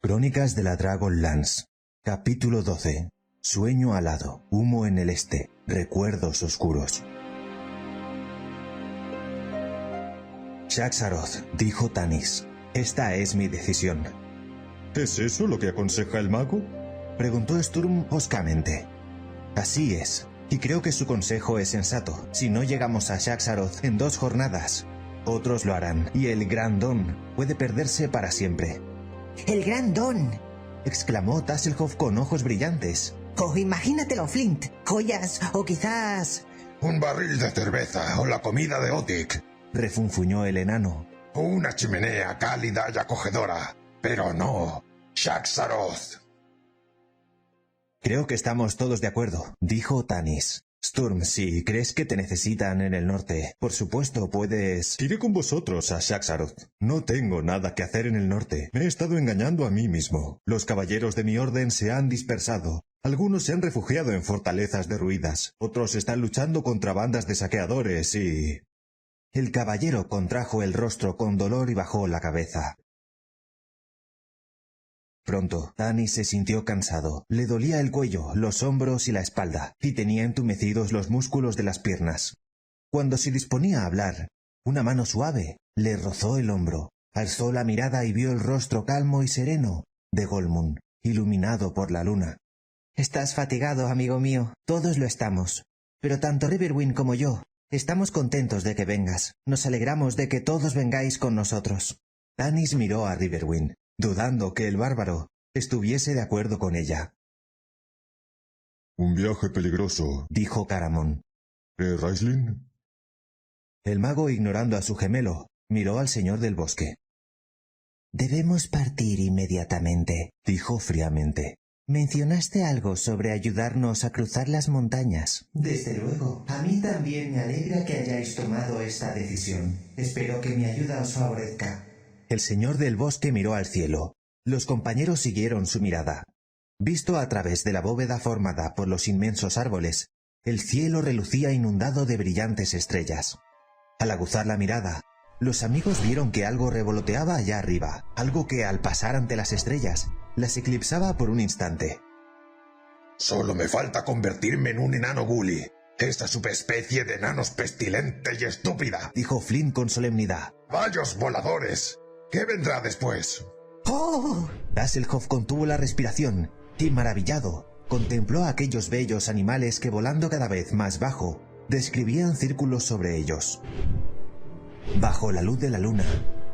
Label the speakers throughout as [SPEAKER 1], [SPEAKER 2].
[SPEAKER 1] Crónicas de la Dragonlance. Capítulo 12. Sueño alado, humo en el este, recuerdos oscuros. Shaxaroth, dijo Tanis. Esta es mi decisión.
[SPEAKER 2] ¿Es eso lo que aconseja el mago?
[SPEAKER 1] Preguntó Sturm hoscamente. Así es, y creo que su consejo es sensato. Si no llegamos a Shaxaroth en 2 jornadas, otros lo harán, y el Gran Don puede perderse para siempre.
[SPEAKER 3] ¡El Gran Don!,
[SPEAKER 1] exclamó Tasslehoff con ojos brillantes.
[SPEAKER 3] ¡Oh, imagínatelo, Flint! ¡Joyas o quizás...!
[SPEAKER 4] Un barril de cerveza o la comida de Otik,
[SPEAKER 1] refunfuñó el enano.
[SPEAKER 4] o una chimenea cálida y acogedora. Pero no, Shaxaroth.
[SPEAKER 1] Creo que estamos todos de acuerdo, dijo Tanis. Sturm, si crees que te necesitan en el norte, por supuesto puedes...
[SPEAKER 2] Iré con vosotros a Shaxaroth. No tengo nada que hacer en el norte. Me he estado engañando a mí mismo. Los caballeros de mi orden se han dispersado. Algunos se han refugiado en fortalezas derruidas. Otros están luchando contra bandas de saqueadores y... El caballero contrajo el rostro con dolor y bajó la cabeza. Pronto, Tanis se sintió cansado. Le dolía el cuello, los hombros y la espalda, y tenía entumecidos los músculos de las piernas. Cuando se disponía a hablar, una mano suave le rozó el hombro. Alzó la mirada y vio el rostro calmo y sereno de Goldmund, iluminado por la luna.
[SPEAKER 3] Estás fatigado, amigo mío. Todos lo estamos. Pero tanto Riverwind como yo estamos contentos de que vengas. Nos alegramos de que todos vengáis con nosotros.
[SPEAKER 1] Tanis miró a Riverwind, dudando que el bárbaro estuviese de acuerdo con ella.
[SPEAKER 2] Un viaje peligroso,
[SPEAKER 1] dijo Caramon.
[SPEAKER 2] Raistlin?
[SPEAKER 1] El mago, ignorando a su gemelo, miró al señor del bosque.
[SPEAKER 3] Debemos partir inmediatamente,
[SPEAKER 1] dijo fríamente.
[SPEAKER 3] Mencionaste algo sobre ayudarnos a cruzar las montañas.
[SPEAKER 5] Desde luego. A mí también me alegra que hayáis tomado esta decisión. Espero que mi ayuda os favorezca.
[SPEAKER 1] El señor del bosque miró al cielo. Los compañeros siguieron su mirada. Visto a través de la bóveda formada por los inmensos árboles, el cielo relucía inundado de brillantes estrellas. Al aguzar la mirada, los amigos vieron que algo revoloteaba allá arriba, algo que al pasar ante las estrellas, las eclipsaba por un instante.
[SPEAKER 4] Solo me falta convertirme en un enano gully. Esta subespecie de enanos pestilente y estúpida,
[SPEAKER 1] dijo Flynn con solemnidad.
[SPEAKER 4] ¡Rayos voladores! ¿Qué vendrá después?
[SPEAKER 3] ¡Oh!
[SPEAKER 1] Tasslehoff contuvo la respiración y, maravillado, contempló a aquellos bellos animales que, volando cada vez más bajo, describían círculos sobre ellos. Bajo la luz de la luna,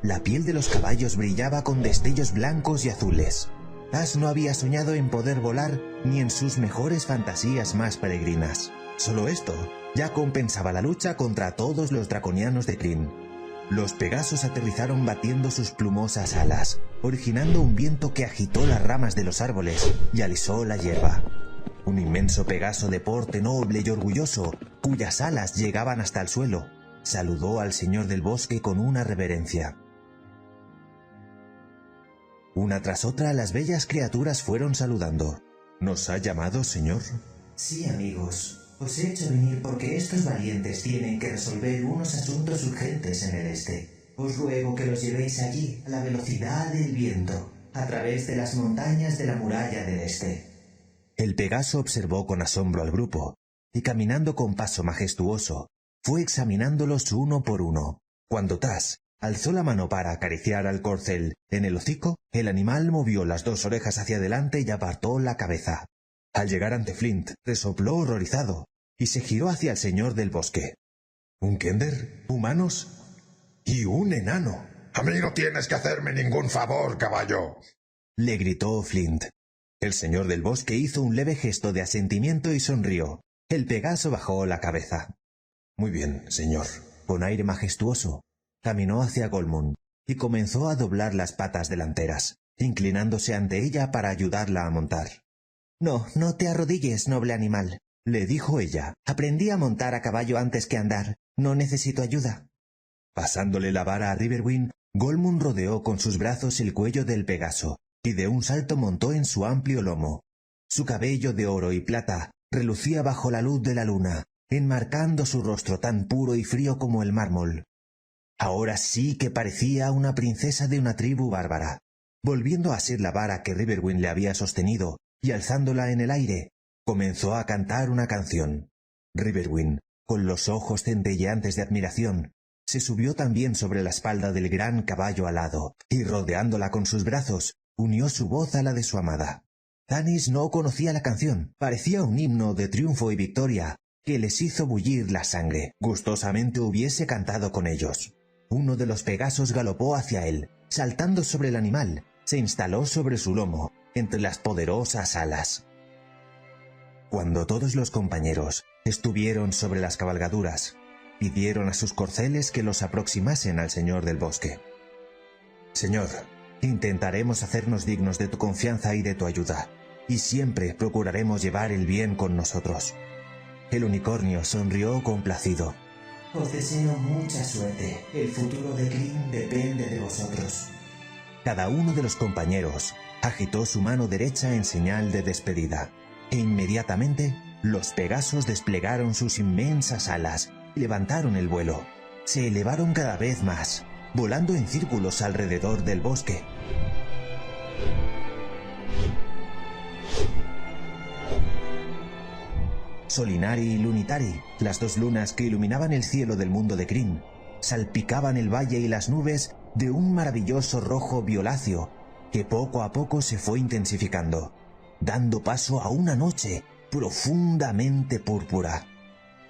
[SPEAKER 1] la piel de los caballos brillaba con destellos blancos y azules. Tass no había soñado en poder volar ni en sus mejores fantasías más peregrinas. Solo esto ya compensaba la lucha contra todos los draconianos de Krynn. Los pegasos aterrizaron batiendo sus plumosas alas, originando un viento que agitó las ramas de los árboles y alisó la hierba. Un inmenso pegaso de porte noble y orgulloso, cuyas alas llegaban hasta el suelo, saludó al señor del bosque con una reverencia. Una tras otra las bellas criaturas fueron saludando. ¿Nos ha llamado, señor?
[SPEAKER 5] Sí, amigos. Os he hecho venir porque estos valientes tienen que resolver unos asuntos urgentes en el este. Os ruego que los llevéis allí a la velocidad del viento, a través de las montañas de la muralla del este.
[SPEAKER 1] El Pegaso observó con asombro al grupo, y caminando con paso majestuoso, fue examinándolos uno por uno. Cuando Tass alzó la mano para acariciar al corcel en el hocico, el animal movió las 2 orejas hacia adelante y apartó la cabeza. Al llegar ante Flint, resopló horrorizado y se giró hacia el señor del bosque. ¿Un Kender? ¿Humanos? ¡Y un enano!
[SPEAKER 4] A mí no tienes que hacerme ningún favor, caballo,
[SPEAKER 1] le gritó Flint. El señor del bosque hizo un leve gesto de asentimiento y sonrió. El Pegaso bajó la cabeza.
[SPEAKER 2] Muy bien, señor.
[SPEAKER 1] Con aire majestuoso, caminó hacia Goldmund y comenzó a doblar las patas delanteras, inclinándose ante ella para ayudarla a montar.
[SPEAKER 3] No, no te arrodilles, noble animal,
[SPEAKER 1] le dijo ella.
[SPEAKER 3] Aprendí a montar a caballo antes que a andar. No necesito ayuda.
[SPEAKER 1] Pasándole la vara a Riverwind, Goldmund rodeó con sus brazos el cuello del Pegaso y de un salto montó en su amplio lomo. Su cabello de oro y plata relucía bajo la luz de la luna, enmarcando su rostro tan puro y frío como el mármol. Ahora sí que parecía una princesa de una tribu bárbara. volviendo a ser la vara que Riverwind le había sostenido y alzándola en el aire, comenzó a cantar una canción. Riverwind, con los ojos centelleantes de admiración, se subió también sobre la espalda del gran caballo alado y, rodeándola con sus brazos, unió su voz a la de su amada. Stannis no conocía la canción. Parecía un himno de triunfo y victoria que les hizo bullir la sangre. Gustosamente hubiese cantado con ellos. Uno de los Pegasos galopó hacia él. Saltando sobre el animal, se instaló sobre su lomo, entre las poderosas alas. Cuando todos los compañeros estuvieron sobre las cabalgaduras, pidieron a sus corceles que los aproximasen al Señor del Bosque. «Señor, intentaremos hacernos dignos de tu confianza y de tu ayuda, y siempre procuraremos llevar el bien con nosotros». El unicornio sonrió complacido.
[SPEAKER 5] Os deseo mucha suerte. El futuro de Kryn depende de vosotros.
[SPEAKER 1] Cada uno de los compañeros agitó su mano derecha en señal de despedida, e inmediatamente los Pegasos desplegaron sus inmensas alas y levantaron el vuelo. Se elevaron cada vez más, volando en círculos alrededor del bosque. Solinari y Lunitari, las dos lunas que iluminaban el cielo del mundo de Kryn, salpicaban el valle y las nubes de un maravilloso rojo violáceo que poco a poco se fue intensificando, dando paso a una noche profundamente púrpura.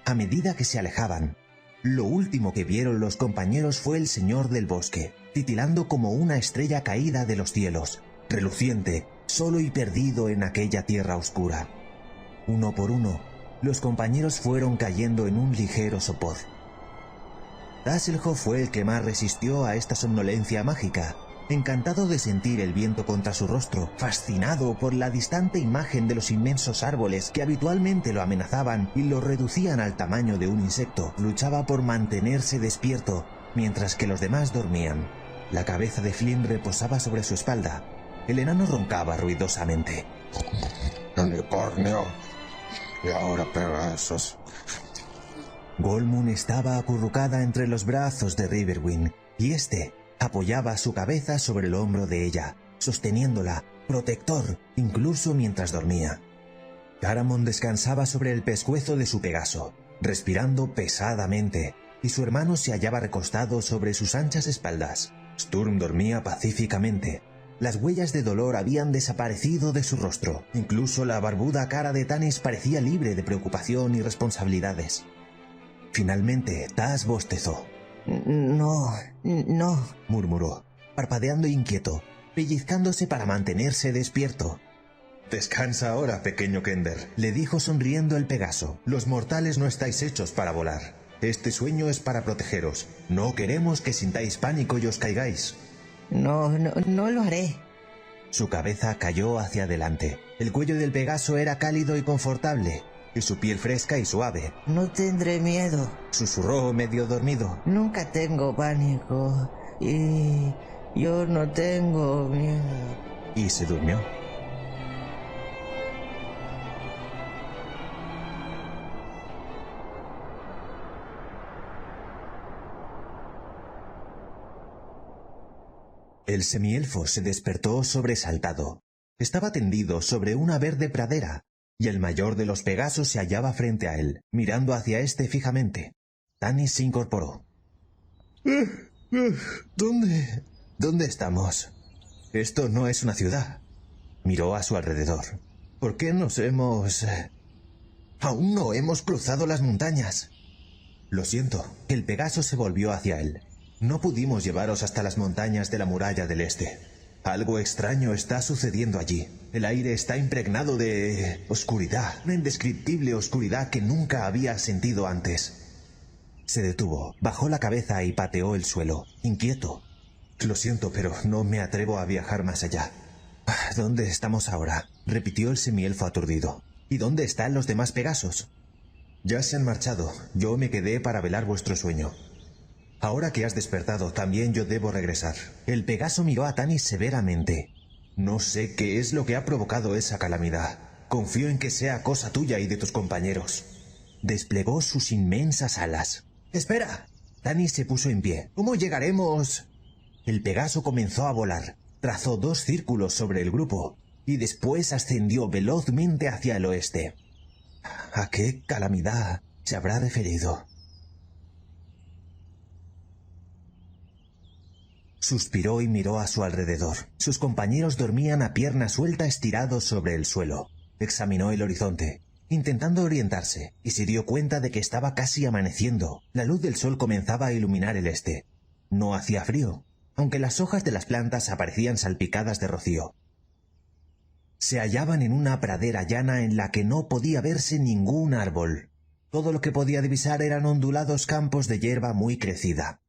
[SPEAKER 1] A medida que se alejaban, lo último que vieron los compañeros fue el Señor del Bosque, titilando como una estrella caída de los cielos, reluciente, solo y perdido en aquella tierra oscura. Uno por uno, los compañeros fueron cayendo en un ligero sopor. Tasslehoff fue el que más resistió a esta somnolencia mágica, encantado de sentir el viento contra su rostro, fascinado por la distante imagen de los inmensos árboles que habitualmente lo amenazaban y lo reducían al tamaño de un insecto. Luchaba por mantenerse despierto, mientras que los demás dormían. La cabeza de Flynn reposaba sobre su espalda. El enano roncaba ruidosamente.
[SPEAKER 4] Unicornio. Y ahora Pegasos.
[SPEAKER 1] Golmund estaba acurrucada entre los brazos de Riverwind, y éste apoyaba su cabeza sobre el hombro de ella, sosteniéndola, protector, incluso mientras dormía. Caramon descansaba sobre el pescuezo de su Pegaso, respirando pesadamente, y su hermano se hallaba recostado sobre sus anchas espaldas. Sturm dormía pacíficamente. Las huellas de dolor habían desaparecido de su rostro. Incluso la barbuda cara de Tanis parecía libre de preocupación y responsabilidades. Finalmente, Tas bostezó.
[SPEAKER 3] No,
[SPEAKER 1] murmuró, parpadeando inquieto, pellizcándose para mantenerse despierto. «Descansa ahora, pequeño Kender», le dijo sonriendo el Pegaso. «Los mortales no estáis hechos para volar. Este sueño es para protegeros. No queremos que sintáis pánico y os caigáis».
[SPEAKER 3] No lo haré.
[SPEAKER 1] Su cabeza cayó hacia adelante. El cuello del Pegaso era cálido y confortable, y su piel fresca y suave.
[SPEAKER 3] No tendré miedo.
[SPEAKER 1] Susurró medio dormido.
[SPEAKER 3] Nunca tengo pánico. Y yo no tengo miedo.
[SPEAKER 1] Y se durmió. El semielfo se despertó sobresaltado. Estaba tendido sobre una verde pradera, y el mayor de los Pegasos se hallaba frente a él, mirando hacia éste fijamente. Tanis se incorporó. ¿Dónde estamos? Esto no es una ciudad. Miró a su alrededor. ¿Por qué nos hemos...? Aún no hemos cruzado las montañas. Lo siento. El Pegaso se volvió hacia él. No pudimos llevaros hasta las montañas de la muralla del este. Algo extraño está sucediendo allí. El aire está impregnado de oscuridad, una indescriptible oscuridad que nunca había sentido antes. Se detuvo, bajó la cabeza y pateó el suelo, inquieto. Lo siento, pero no me atrevo a viajar más allá. ¿Dónde estamos ahora?, repitió el semielfo aturdido. ¿Y dónde están los demás Pegasos? Ya se han marchado. Yo me quedé para velar vuestro sueño. Ahora que has despertado, también yo debo regresar. El Pegaso miró a Tanis severamente. No sé qué es lo que ha provocado esa calamidad. Confío en que sea cosa tuya y de tus compañeros. Desplegó sus inmensas alas. ¡Espera! Tanis se puso en pie. ¿Cómo llegaremos? El Pegaso comenzó a volar. trazó 2 círculos sobre el grupo y después ascendió velozmente hacia el oeste. ¿A qué calamidad se habrá referido? Suspiró y miró a su alrededor. Sus compañeros dormían a pierna suelta estirados sobre el suelo. Examinó el horizonte, intentando orientarse, y se dio cuenta de que estaba casi amaneciendo. La luz del sol comenzaba a iluminar el este. No hacía frío, aunque las hojas de las plantas aparecían salpicadas de rocío. Se hallaban en una pradera llana en la que no podía verse ningún árbol. Todo lo que podía divisar eran ondulados campos de hierba muy crecida.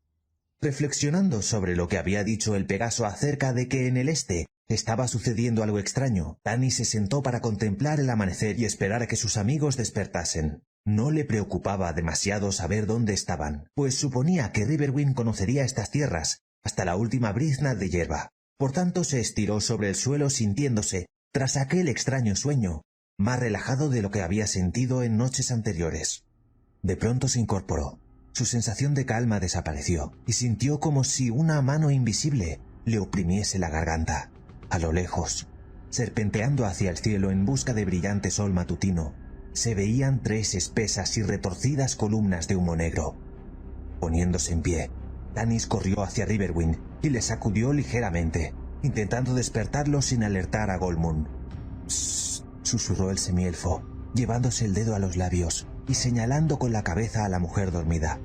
[SPEAKER 1] Reflexionando sobre lo que había dicho el Pegaso acerca de que en el este estaba sucediendo algo extraño, Tanis se sentó para contemplar el amanecer y esperar a que sus amigos despertasen. No le preocupaba demasiado saber dónde estaban, pues suponía que Riverwind conocería estas tierras hasta la última brizna de hierba. Por tanto, se estiró sobre el suelo sintiéndose, tras aquel extraño sueño, más relajado de lo que había sentido en noches anteriores. De pronto se incorporó. Su sensación de calma desapareció y sintió como si una mano invisible le oprimiese la garganta. A lo lejos, serpenteando hacia el cielo en busca de brillante sol matutino, se veían 3 espesas y retorcidas columnas de humo negro. Poniéndose en pie, Tanis corrió hacia Riverwind y le sacudió ligeramente, intentando despertarlo sin alertar a Goldmoon. «Shh», susurró el semielfo, llevándose el dedo a los labios y señalando con la cabeza a la mujer dormida.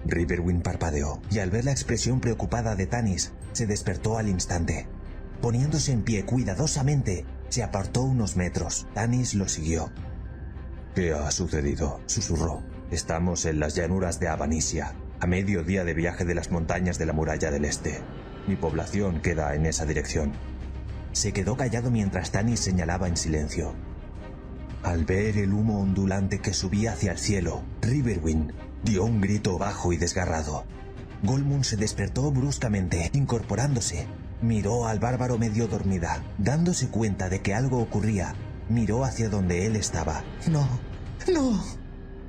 [SPEAKER 1] Riverwind parpadeó, y al ver la expresión preocupada de Tanis, se despertó al instante. Poniéndose en pie cuidadosamente, se apartó unos metros. Tanis lo siguió. «¿Qué ha sucedido?», susurró. «Estamos en las llanuras de Abanisia, a medio día de viaje de las montañas de la muralla del este. Mi población queda en esa dirección». Se quedó callado mientras Tanis señalaba en silencio. Al ver el humo ondulante que subía hacia el cielo, Riverwind dio un grito bajo y desgarrado. Goldmoon se despertó bruscamente, incorporándose. Miró al bárbaro medio dormida. Dándose cuenta de que algo ocurría, miró hacia donde él estaba. «¡No! ¡No!»,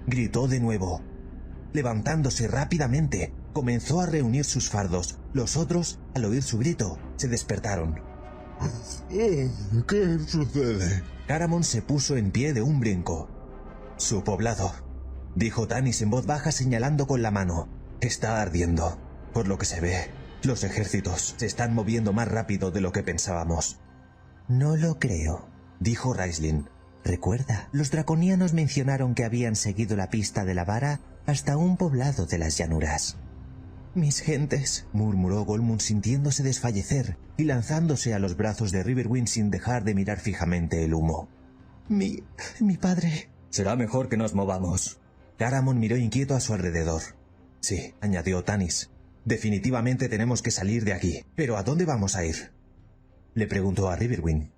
[SPEAKER 1] gritó de nuevo. Levantándose rápidamente, comenzó a reunir sus fardos. Los otros, al oír su grito, se despertaron.
[SPEAKER 2] ¿Qué sucede?
[SPEAKER 1] Caramon se puso en pie de un brinco. «Su poblado», dijo Tanis en voz baja señalando con la mano. «Está ardiendo. Por lo que se ve, los ejércitos se están moviendo más rápido de lo que pensábamos».
[SPEAKER 3] No lo creo,
[SPEAKER 1] dijo Raistlin.
[SPEAKER 3] Recuerda, los draconianos mencionaron que habían seguido la pista de la vara hasta un poblado de las llanuras.
[SPEAKER 1] «Mis gentes», murmuró Goldmoon sintiéndose desfallecer y lanzándose a los brazos de Riverwind sin dejar de mirar fijamente el humo. Mi padre». «Será mejor que nos movamos». Caramon miró inquieto a su alrededor. «Sí», añadió Tanis. «Definitivamente tenemos que salir de aquí. ¿Pero a dónde vamos a ir?», le preguntó a Riverwind.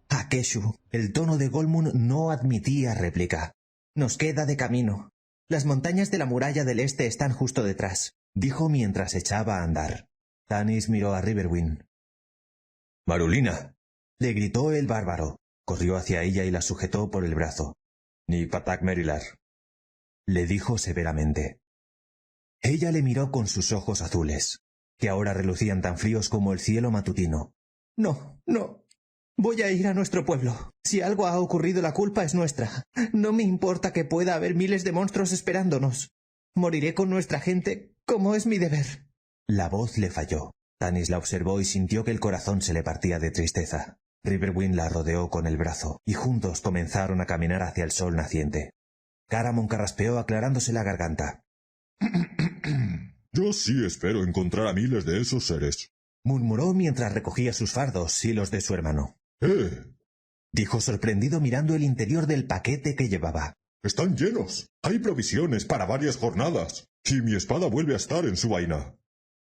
[SPEAKER 1] «A Keshu». El tono de Goldmoon no admitía réplica. «Nos queda de camino. Las montañas de la muralla del este están justo detrás», dijo mientras echaba a andar. Tanis miró a Riverwind. «Marulina», le gritó el bárbaro. Corrió hacia ella y la sujetó por el brazo. «Ni Patak Merilar», le dijo severamente. Ella le miró con sus ojos azules, que ahora relucían tan fríos como el cielo matutino. «No, no. Voy a ir a nuestro pueblo. Si algo ha ocurrido, la culpa es nuestra. No me importa que pueda haber miles de monstruos esperándonos. Moriré con nuestra gente, como es mi deber». La voz le falló. Tanis la observó y sintió que el corazón se le partía de tristeza. Riverwind la rodeó con el brazo, y juntos comenzaron a caminar hacia el sol naciente. Caramon carraspeó aclarándose la garganta.
[SPEAKER 2] Yo sí espero encontrar a miles de esos seres,
[SPEAKER 1] murmuró mientras recogía sus fardos y los de su hermano.
[SPEAKER 2] Dijo
[SPEAKER 1] sorprendido mirando el interior del paquete que llevaba.
[SPEAKER 2] Están llenos. Hay provisiones para varias jornadas. Y mi espada vuelve a estar en su vaina.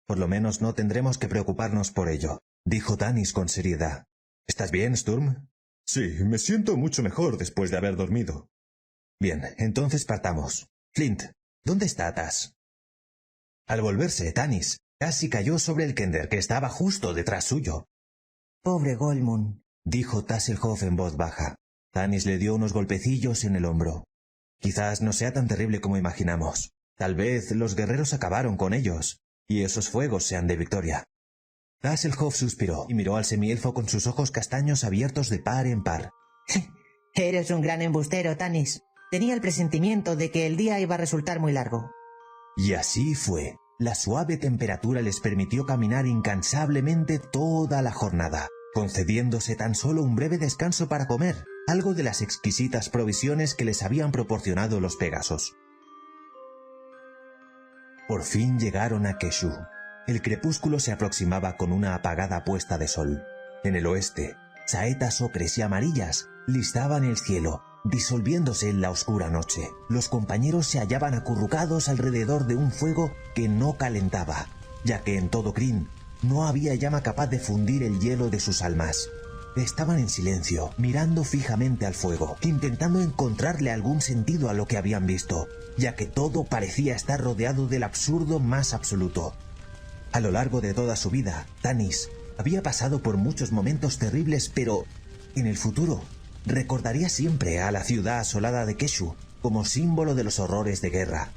[SPEAKER 1] Por lo menos no tendremos que preocuparnos por ello, dijo Tanis con seriedad. ¿Estás bien, Sturm?
[SPEAKER 2] Sí, me siento mucho mejor después de haber dormido.
[SPEAKER 1] Bien, entonces partamos. Flint, ¿dónde está Tas? Al volverse, Tanis casi cayó sobre el Kender que estaba justo detrás suyo.
[SPEAKER 3] Pobre Goldmoon,
[SPEAKER 1] dijo Tasselhoff en voz baja. Tanis le dio unos golpecillos en el hombro. Quizás no sea tan terrible como imaginamos. Tal vez los guerreros acabaron con ellos, y esos fuegos sean de victoria. Hasselhoff suspiró y miró al semielfo con sus ojos castaños abiertos de par en par.
[SPEAKER 3] Eres un gran embustero, Tanis. Tenía el presentimiento de que el día iba a resultar muy largo.
[SPEAKER 1] Y así fue. La suave temperatura les permitió caminar incansablemente toda la jornada, concediéndose tan solo un breve descanso para comer, algo de las exquisitas provisiones que les habían proporcionado los Pegasos. Por fin llegaron a Keshu. El crepúsculo se aproximaba con una apagada puesta de sol. En el oeste, saetas ocres y amarillas listaban el cielo, disolviéndose en la oscura noche. Los compañeros se hallaban acurrucados alrededor de un fuego que no calentaba, ya que en todo Krynn no había llama capaz de fundir el hielo de sus almas. Estaban en silencio, mirando fijamente al fuego, intentando encontrarle algún sentido a lo que habían visto, ya que todo parecía estar rodeado del absurdo más absoluto. A lo largo de toda su vida, Tanis había pasado por muchos momentos terribles, pero en el futuro recordaría siempre a la ciudad asolada de Keshu como símbolo de los horrores de guerra.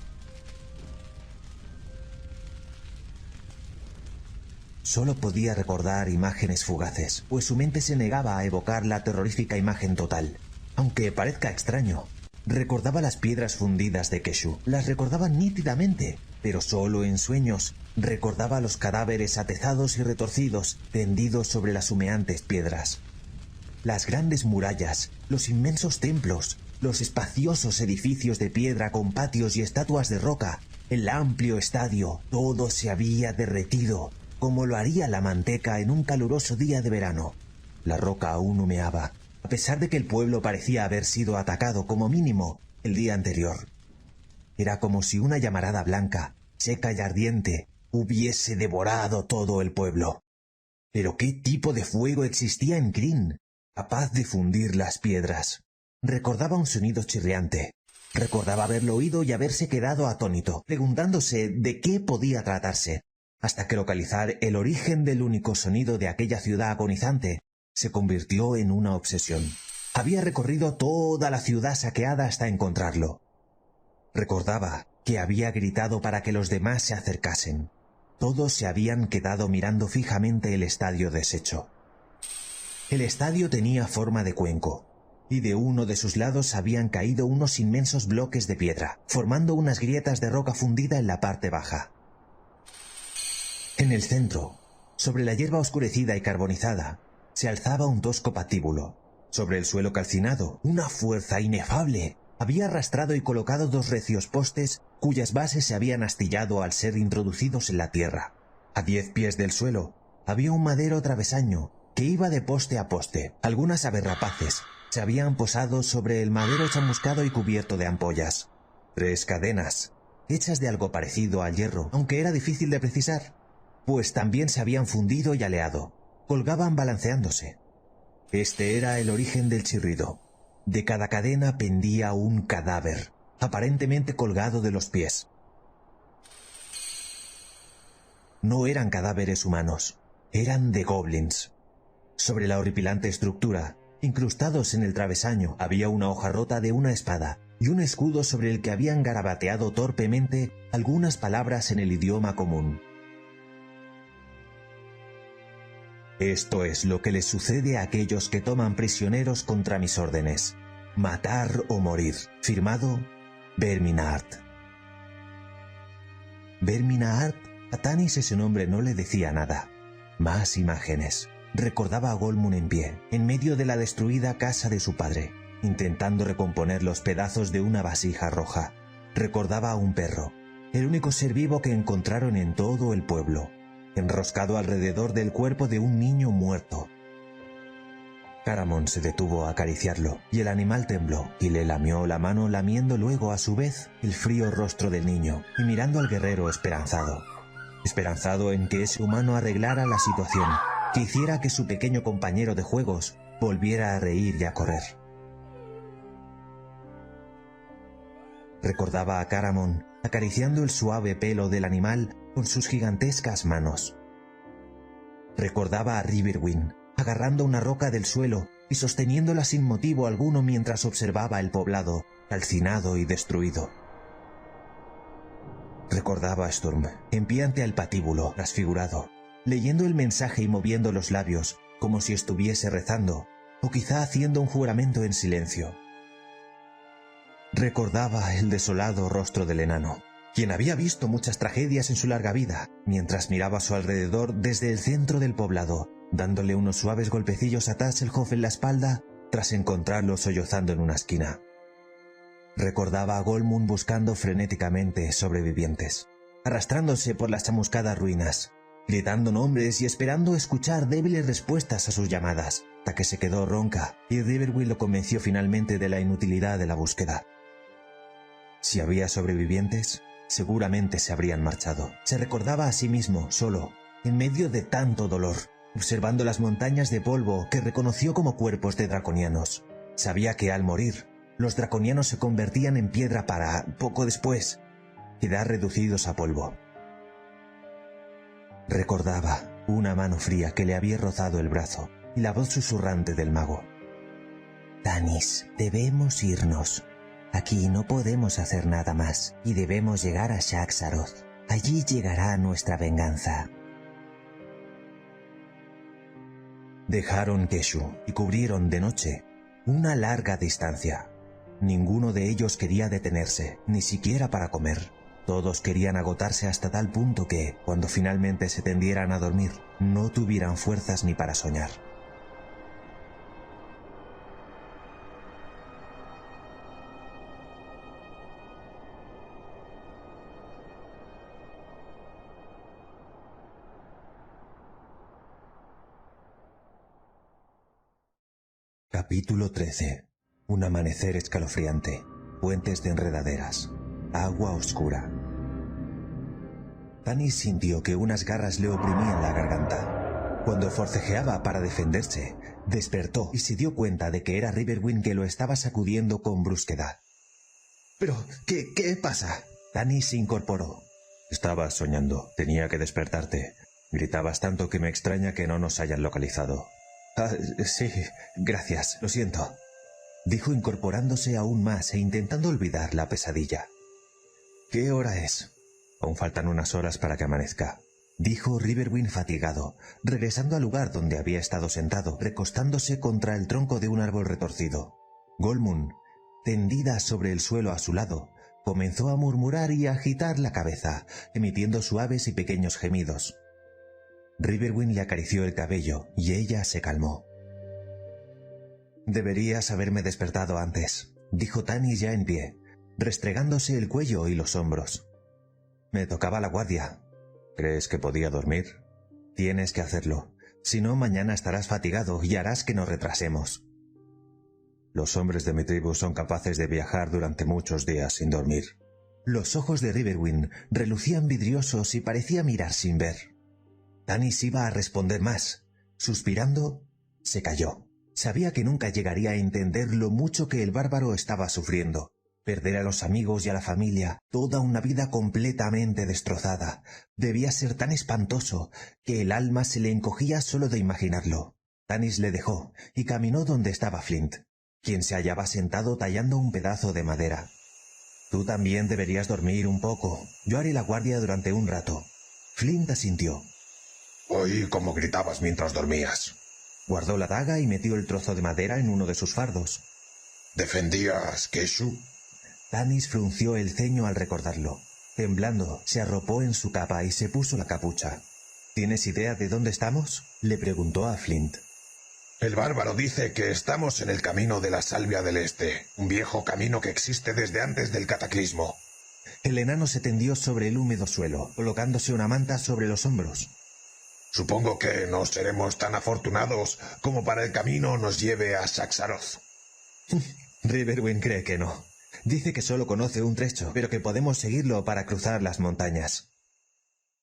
[SPEAKER 1] Solo podía recordar imágenes fugaces, pues su mente se negaba a evocar la terrorífica imagen total. Aunque parezca extraño, recordaba las piedras fundidas de Keshu. Las recordaba nítidamente, pero solo en sueños. Recordaba los cadáveres atezados y retorcidos, tendidos sobre las humeantes piedras. Las grandes murallas, los inmensos templos, los espaciosos edificios de piedra con patios y estatuas de roca, el amplio estadio, todo se había derretido, como lo haría la manteca en un caluroso día de verano. La roca aún humeaba, a pesar de que el pueblo parecía haber sido atacado como mínimo el día anterior. Era como si una llamarada blanca, seca y ardiente, hubiese devorado todo el pueblo. Pero ¿qué tipo de fuego existía en Krynn, capaz de fundir las piedras? Recordaba un sonido chirriante. Recordaba haberlo oído y haberse quedado atónito, preguntándose de qué podía tratarse, hasta que localizar el origen del único sonido de aquella ciudad agonizante se convirtió en una obsesión. Había recorrido toda la ciudad saqueada hasta encontrarlo. Recordaba que había gritado para que los demás se acercasen. Todos se habían quedado mirando fijamente el estadio deshecho. El estadio tenía forma de cuenco, y de uno de sus lados habían caído unos inmensos bloques de piedra, formando unas grietas de roca fundida en la parte baja. En el centro, sobre la hierba oscurecida y carbonizada, se alzaba un tosco patíbulo. Sobre el suelo calcinado, una fuerza inefable había arrastrado y colocado dos recios postes cuyas bases se habían astillado al ser introducidos en la tierra. A 10 pies del suelo había un madero travesaño que iba de poste a poste. Algunas aves rapaces se habían posado sobre el madero chamuscado y cubierto de ampollas. 3 cadenas, hechas de algo parecido al hierro, aunque era difícil de precisar, pues también se habían fundido y aleado. Colgaban balanceándose. Este era el origen del chirrido. De cada cadena pendía un cadáver, aparentemente colgado de los pies. No eran cadáveres humanos, eran de goblins. Sobre la horripilante estructura, incrustados en el travesaño, había una hoja rota de una espada y un escudo sobre el que habían garabateado torpemente algunas palabras en el idioma común. Esto es lo que les sucede a aquellos que toman prisioneros contra mis órdenes. Matar o morir. Firmado, Verminaard. Verminaard, a Tanis ese nombre no le decía nada. Más imágenes. Recordaba a Golmund en pie, en medio de la destruida casa de su padre, intentando recomponer los pedazos de una vasija roja. Recordaba a un perro, el único ser vivo que encontraron en todo el pueblo, enroscado alrededor del cuerpo de un niño muerto. Caramon se detuvo a acariciarlo, y el animal tembló, y le lamió la mano, lamiendo luego a su vez el frío rostro del niño, y mirando al guerrero esperanzado. Esperanzado en que ese humano arreglara la situación, que hiciera que su pequeño compañero de juegos volviera a reír y a correr. Recordaba a Caramon acariciando el suave pelo del animal con sus gigantescas manos. Recordaba a Riverwind agarrando una roca del suelo y sosteniéndola sin motivo alguno mientras observaba el poblado, calcinado y destruido. Recordaba a Sturm, en pie ante el patíbulo, transfigurado, leyendo el mensaje y moviendo los labios como si estuviese rezando, o quizá haciendo un juramento en silencio. Recordaba el desolado rostro del enano, quien había visto muchas tragedias en su larga vida, mientras miraba a su alrededor desde el centro del poblado, dándole unos suaves golpecillos a Tasselhoff en la espalda tras encontrarlo sollozando en una esquina. Recordaba a Goldmund buscando frenéticamente sobrevivientes, arrastrándose por las chamuscadas ruinas, gritando nombres y esperando escuchar débiles respuestas a sus llamadas, hasta que se quedó ronca y Riverwind lo convenció finalmente de la inutilidad de la búsqueda. Si había sobrevivientes, seguramente se habrían marchado. Se recordaba a sí mismo, solo, en medio de tanto dolor, observando las montañas de polvo que reconoció como cuerpos de draconianos. Sabía que al morir, los draconianos se convertían en piedra para, poco después, quedar reducidos a polvo. Recordaba una mano fría que le había rozado el brazo y la voz susurrante del mago.
[SPEAKER 3] Tanis, debemos irnos. Aquí no podemos hacer nada más y debemos llegar a Shaxaroth. Allí llegará nuestra venganza.
[SPEAKER 1] Dejaron Keshu y cubrieron de noche una larga distancia. Ninguno de ellos quería detenerse, ni siquiera para comer. Todos querían agotarse hasta tal punto que, cuando finalmente se tendieran a dormir, no tuvieran fuerzas ni para soñar. Capítulo 13. Un amanecer escalofriante. Puentes de enredaderas. Agua oscura. Tanis sintió que unas garras le oprimían la garganta. Cuando forcejeaba para defenderse, despertó y se dio cuenta de que era Riverwind que lo estaba sacudiendo con brusquedad. «¿Pero qué pasa?» Tanis se incorporó. «Estabas soñando. Tenía que despertarte. Gritabas tanto que me extraña que no nos hayan localizado». «Ah, sí, gracias, lo siento», dijo incorporándose aún más e intentando olvidar la pesadilla. «¿Qué hora es?» «Aún faltan unas horas para que amanezca», dijo Riverwind fatigado, regresando al lugar donde había estado sentado, recostándose contra el tronco de un árbol retorcido. Goldmund, tendida sobre el suelo a su lado, comenzó a murmurar y a agitar la cabeza, emitiendo suaves y pequeños gemidos. Riverwind le acarició el cabello y ella se calmó. «Deberías haberme despertado antes», dijo Tanis ya en pie, restregándose el cuello y los hombros. «Me tocaba la guardia». «¿Crees que podía dormir?» «Tienes que hacerlo. Si no, mañana estarás fatigado y harás que nos retrasemos». «Los hombres de mi tribu son capaces de viajar durante muchos días sin dormir». Los ojos de Riverwind relucían vidriosos y parecía mirar sin ver. Tanis iba a responder más. Suspirando, se calló. Sabía que nunca llegaría a entender lo mucho que el bárbaro estaba sufriendo. Perder a los amigos y a la familia, toda una vida completamente destrozada, debía ser tan espantoso que el alma se le encogía solo de imaginarlo. Tanis le dejó y caminó donde estaba Flint, quien se hallaba sentado tallando un pedazo de madera. «Tú también deberías dormir un poco. Yo haré la guardia durante un rato». Flint asintió.
[SPEAKER 4] Oí cómo gritabas mientras dormías.
[SPEAKER 1] Guardó la daga y metió el trozo de madera en uno de sus fardos.
[SPEAKER 4] ¿Defendías Keshu?
[SPEAKER 1] Tanis frunció el ceño al recordarlo. Temblando, se arropó en su capa y se puso la capucha. «¿Tienes idea de dónde estamos?», le preguntó a Flint.
[SPEAKER 4] El bárbaro dice que estamos en el camino de la Salvia del Este, un viejo camino que existe desde antes del cataclismo.
[SPEAKER 1] El enano se tendió sobre el húmedo suelo, colocándose una manta sobre los hombros.
[SPEAKER 4] Supongo que no seremos tan afortunados como para el camino nos lleve a Shaxaroth.
[SPEAKER 1] Riverwind cree que no. Dice que solo conoce un trecho, pero que podemos seguirlo para cruzar las montañas.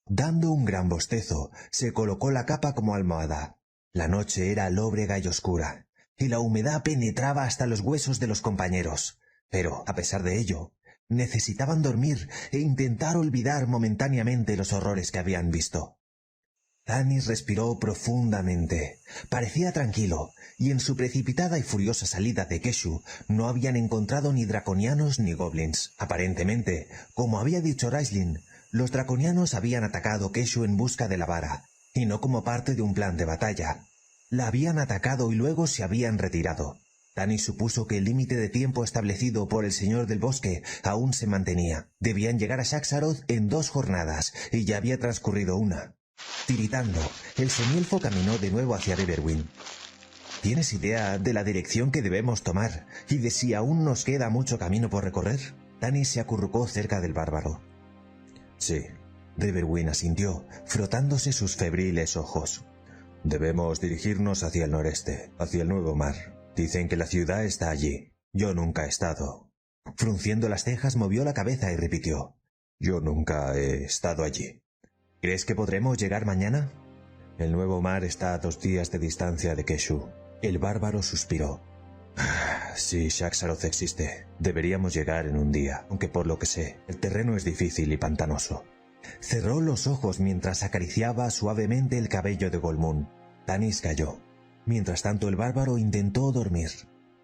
[SPEAKER 1] Dando un gran bostezo, se colocó la capa como almohada. La noche era lóbrega y oscura, y la humedad penetraba hasta los huesos de los compañeros. Pero, a pesar de ello, necesitaban dormir e intentar olvidar momentáneamente los horrores que habían visto. Tanis respiró profundamente. Parecía tranquilo, y en su precipitada y furiosa salida de Keshu no habían encontrado ni draconianos ni goblins. Aparentemente, como había dicho Raistlin, los draconianos habían atacado Keshu en busca de la vara, y no como parte de un plan de batalla. La habían atacado y luego se habían retirado. Tanis supuso que el límite de tiempo establecido por el Señor del Bosque aún se mantenía. Debían llegar a Shaxaroth en 2 jornadas, y ya había transcurrido una. Tiritando, el semielfo caminó de nuevo hacia Riverwind. ¿Tienes idea de la dirección que debemos tomar y de si aún nos queda mucho camino por recorrer? Tanis se acurrucó cerca del bárbaro. Sí, Riverwind asintió, frotándose sus febriles ojos. Debemos dirigirnos hacia el noreste, hacia el Nuevo Mar. Dicen que la ciudad está allí. Yo nunca he estado. Frunciendo las cejas, movió la cabeza y repitió. Yo nunca he estado allí. ¿Crees que podremos llegar mañana? El Nuevo Mar está a 2 días de distancia de Keshu. El bárbaro suspiró. Si Shaxaroth existe, deberíamos llegar en un día, aunque por lo que sé, el terreno es difícil y pantanoso. Cerró los ojos mientras acariciaba suavemente el cabello de Golmun. Tanis calló. Mientras tanto, el bárbaro intentó dormir.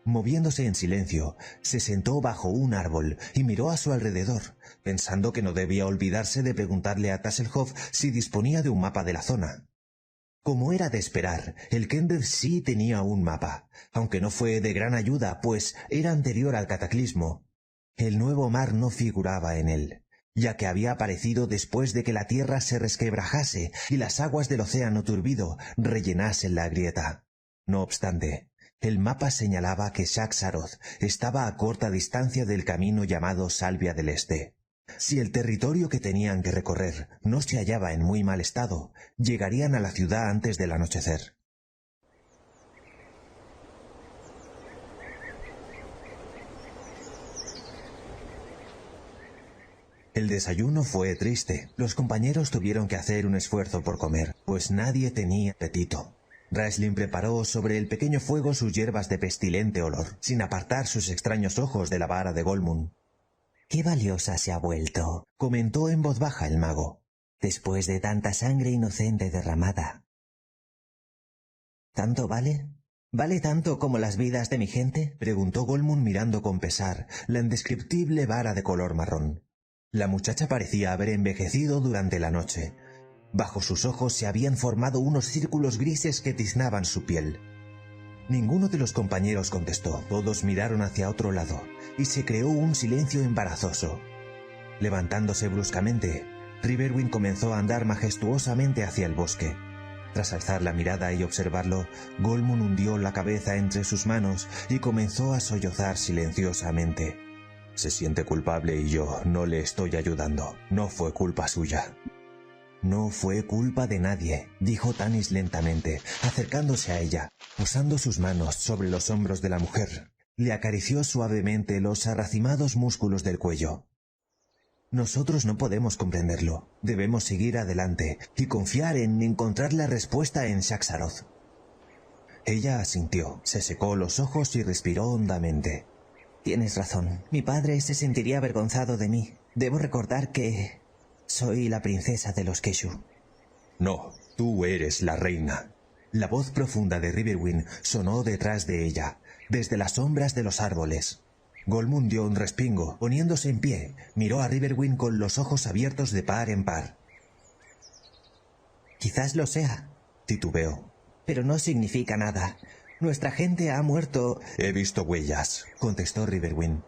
[SPEAKER 1] Moviéndose en silencio, se sentó bajo un árbol y miró a su alrededor, pensando que no debía olvidarse de preguntarle a Tasslehoff si disponía de un mapa de la zona. Como era de esperar, el Kender sí tenía un mapa, aunque no fue de gran ayuda, pues era anterior al cataclismo. El Nuevo Mar no figuraba en él, ya que había aparecido después de que la tierra se resquebrajase y las aguas del océano turbido rellenasen la grieta. No obstante, el mapa señalaba que Shaxaroth estaba a corta distancia del camino llamado Salvia del Este. Si el territorio que tenían que recorrer no se hallaba en muy mal estado, llegarían a la ciudad antes del anochecer. El desayuno fue triste. Los compañeros tuvieron que hacer un esfuerzo por comer, pues nadie tenía apetito. Raistlin preparó sobre el pequeño fuego sus hierbas de pestilente olor, sin apartar sus extraños ojos de la vara de Golmun.
[SPEAKER 3] «Qué valiosa se ha vuelto»,
[SPEAKER 1] comentó en voz baja el mago.
[SPEAKER 3] «después de tanta sangre inocente derramada». «¿Tanto vale? ¿Vale tanto como las vidas de mi gente?»,
[SPEAKER 1] preguntó Golmun mirando con pesar la indescriptible vara de color marrón. La muchacha parecía haber envejecido durante la noche. Bajo sus ojos se habían formado unos círculos grises que tiznaban su piel. Ninguno de los compañeros contestó. Todos miraron hacia otro lado, y se creó un silencio embarazoso. Levantándose bruscamente, Riverwind comenzó a andar majestuosamente hacia el bosque. Tras alzar la mirada y observarlo, Golmun hundió la cabeza entre sus manos y comenzó a sollozar silenciosamente. Se siente culpable y yo no le estoy ayudando. No fue culpa suya.
[SPEAKER 3] «No fue culpa de nadie», dijo Tanis lentamente, acercándose a ella.
[SPEAKER 1] Posando sus manos sobre los hombros de la mujer, le acarició suavemente los arracimados músculos del cuello. Nosotros no podemos comprenderlo. Debemos seguir adelante y confiar en encontrar la respuesta en Shaxaroth. Ella asintió, se secó los ojos y respiró hondamente.
[SPEAKER 3] «Tienes razón. Mi padre se sentiría avergonzado de mí. Debo recordar que soy la princesa de los Keshu».
[SPEAKER 1] «No, tú eres la reina». La voz profunda de Riverwind sonó detrás de ella, desde las sombras de los árboles. Golmun dio un respingo. Poniéndose en pie, miró a Riverwind con los ojos abiertos de par en par.
[SPEAKER 3] «Quizás lo sea»,
[SPEAKER 1] titubeó.
[SPEAKER 3] «pero no significa nada. Nuestra gente ha muerto».
[SPEAKER 1] «He visto huellas», contestó Riverwind.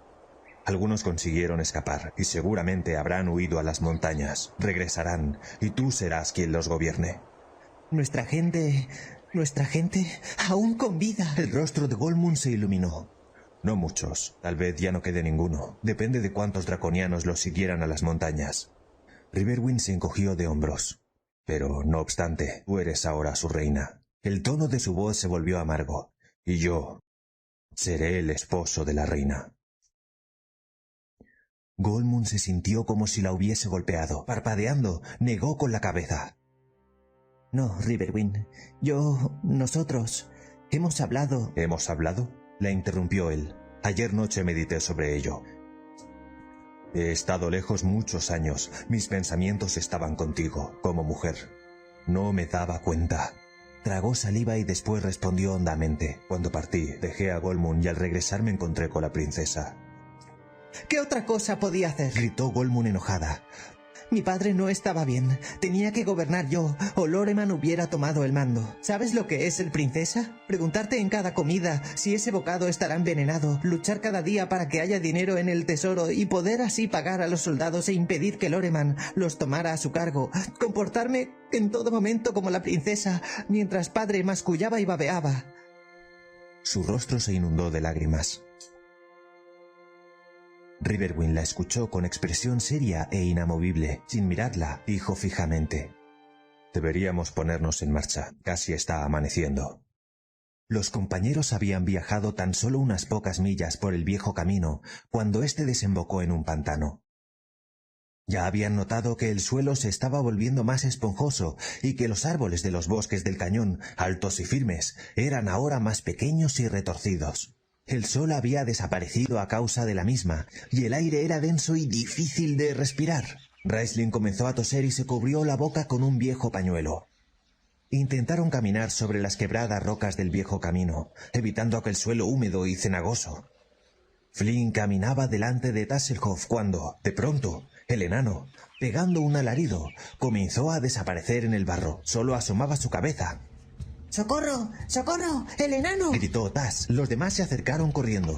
[SPEAKER 1] «Algunos consiguieron escapar y seguramente habrán huido a las montañas. Regresarán y tú serás quien los gobierne».
[SPEAKER 3] Nuestra gente aún con vida».
[SPEAKER 1] El rostro de Golmun se iluminó. «No muchos. Tal vez ya no quede ninguno. Depende de cuántos draconianos los siguieran a las montañas». Riverwind se encogió de hombros. «Pero, no obstante, tú eres ahora su reina». El tono de su voz se volvió amargo. «Y yo seré el esposo de la reina». Golmun se sintió como si la hubiese golpeado. Parpadeando, negó con la cabeza.
[SPEAKER 3] «No, Riverwind. Nosotros, hemos hablado».
[SPEAKER 1] «¿Hemos hablado?», la interrumpió él. «Ayer noche medité sobre ello. He estado lejos muchos años. Mis pensamientos estaban contigo, como mujer. No me daba cuenta». Tragó saliva y después respondió hondamente. «Cuando partí, dejé a Golmun y al regresar me encontré con la princesa».
[SPEAKER 3] «¿Qué otra cosa podía hacer?»,
[SPEAKER 1] gritó Golmun enojada.
[SPEAKER 3] Mi padre no estaba bien. Tenía que gobernar yo, o Loreman hubiera tomado el mando. ¿Sabes lo que es ser princesa? Preguntarte en cada comida si ese bocado estará envenenado, luchar cada día para que haya dinero en el tesoro y poder así pagar a los soldados e impedir que Loreman los tomara a su cargo. Comportarme en todo momento como la princesa, mientras padre mascullaba y babeaba.
[SPEAKER 1] Su rostro se inundó de lágrimas. Riverwind la escuchó con expresión seria e inamovible. Sin mirarla, dijo fijamente: «Deberíamos ponernos en marcha. Casi está amaneciendo». Los compañeros habían viajado tan solo unas pocas millas por el viejo camino cuando éste desembocó en un pantano. Ya habían notado que el suelo se estaba volviendo más esponjoso y que los árboles de los bosques del cañón, altos y firmes, eran ahora más pequeños y retorcidos. El sol había desaparecido a causa de la misma, y el aire era denso y difícil de respirar. Raistlin comenzó a toser y se cubrió la boca con un viejo pañuelo. Intentaron caminar sobre las quebradas rocas del viejo camino, evitando aquel suelo húmedo y cenagoso. Flynn caminaba delante de Tasslehoff cuando, de pronto, el enano, pegando un alarido, comenzó a desaparecer en el barro. Solo asomaba su cabeza.
[SPEAKER 3] ¡Socorro! ¡Socorro! ¡El enano!
[SPEAKER 1] Gritó Tass. Los demás se acercaron corriendo.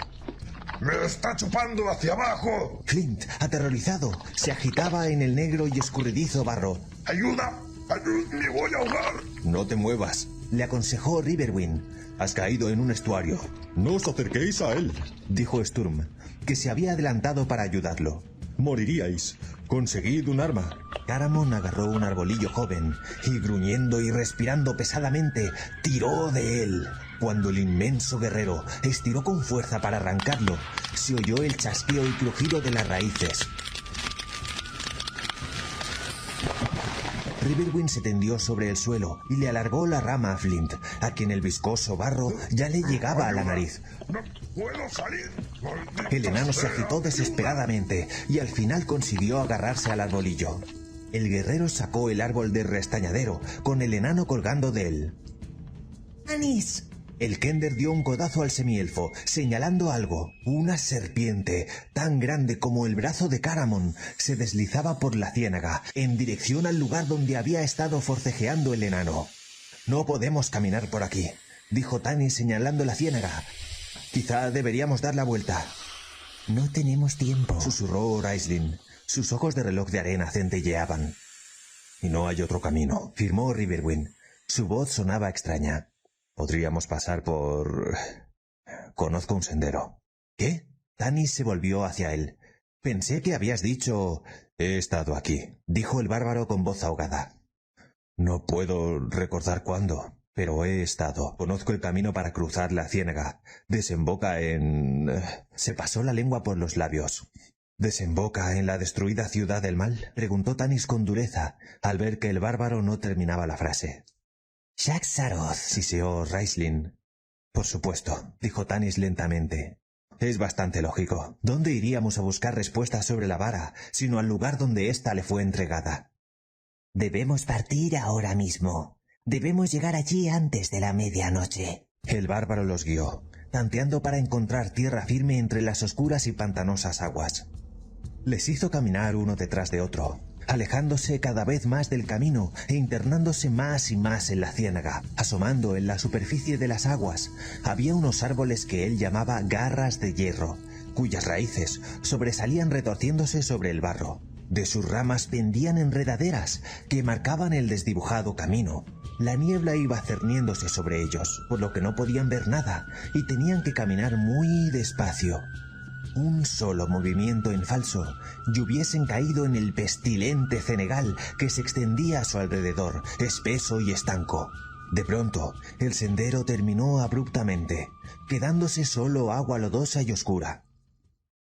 [SPEAKER 4] ¡Me está chupando hacia abajo!
[SPEAKER 1] Flint, aterrorizado, se agitaba en el negro y escurridizo barro.
[SPEAKER 4] ¡Ayuda! ¡Ayuda! ¡Me voy a ahogar!
[SPEAKER 1] No te muevas, le aconsejó Riverwind. Has caído en un estuario.
[SPEAKER 2] No os acerquéis a él.
[SPEAKER 1] Dijo Sturm, que se había adelantado para ayudarlo.
[SPEAKER 2] Moriríais. Conseguid un arma.
[SPEAKER 1] Caramon agarró un arbolillo joven y, gruñendo y respirando pesadamente, tiró de él. Cuando el inmenso guerrero estiró con fuerza para arrancarlo, se oyó el chasqueo y crujido de las raíces. Riverwind se tendió sobre el suelo y le alargó la rama a Flint, a quien el viscoso barro ya le llegaba a la nariz.
[SPEAKER 4] ¡No puedo salir!
[SPEAKER 1] El enano se agitó desesperadamente y al final consiguió agarrarse al arbolillo. El guerrero sacó el árbol del restañadero, con el enano colgando de él.
[SPEAKER 3] ¡Tanis!
[SPEAKER 1] El Kender dio un codazo al semielfo, señalando algo. Una serpiente, tan grande como el brazo de Caramon, se deslizaba por la ciénaga, en dirección al lugar donde había estado forcejeando el enano. «No podemos caminar por aquí», dijo Tanis señalando la ciénaga. «Quizá deberíamos dar la vuelta».
[SPEAKER 3] «No tenemos tiempo»,
[SPEAKER 1] susurró Raistlin. Sus ojos de reloj de arena centelleaban. «Y no hay otro camino», firmó Riverwind. Su voz sonaba extraña. «Podríamos pasar por... Conozco un sendero». «¿Qué?» Tanis se volvió hacia él. «Pensé que habías dicho... He estado aquí», dijo el bárbaro con voz ahogada. «No puedo recordar cuándo, pero he estado. Conozco el camino para cruzar la ciénaga. Desemboca en...» Se pasó la lengua por los labios. «¿Desemboca en la destruida ciudad del mal?», preguntó Tanis con dureza, al ver que el bárbaro no terminaba la frase.
[SPEAKER 3] «Shaxaroth»,
[SPEAKER 1] siseó Raistlin. «Por supuesto», dijo Tanis lentamente. «Es bastante lógico. ¿Dónde iríamos a buscar respuestas sobre la vara, sino al lugar donde ésta le fue entregada?»
[SPEAKER 3] «Debemos partir ahora mismo. Debemos llegar allí antes de la medianoche».
[SPEAKER 1] El bárbaro los guió, tanteando para encontrar tierra firme entre las oscuras y pantanosas aguas. Les hizo caminar uno detrás de otro, alejándose cada vez más del camino e internándose más y más en la ciénaga. Asomando en la superficie de las aguas, había unos árboles que él llamaba garras de hierro, cuyas raíces sobresalían retorciéndose sobre el barro. De sus ramas pendían enredaderas que marcaban el desdibujado camino. La niebla iba cerniéndose sobre ellos, por lo que no podían ver nada y tenían que caminar muy despacio. Un solo movimiento en falso y hubiesen caído en el pestilente cenegal que se extendía a su alrededor, espeso y estanco. De pronto, el sendero terminó abruptamente, quedándose solo agua lodosa y oscura.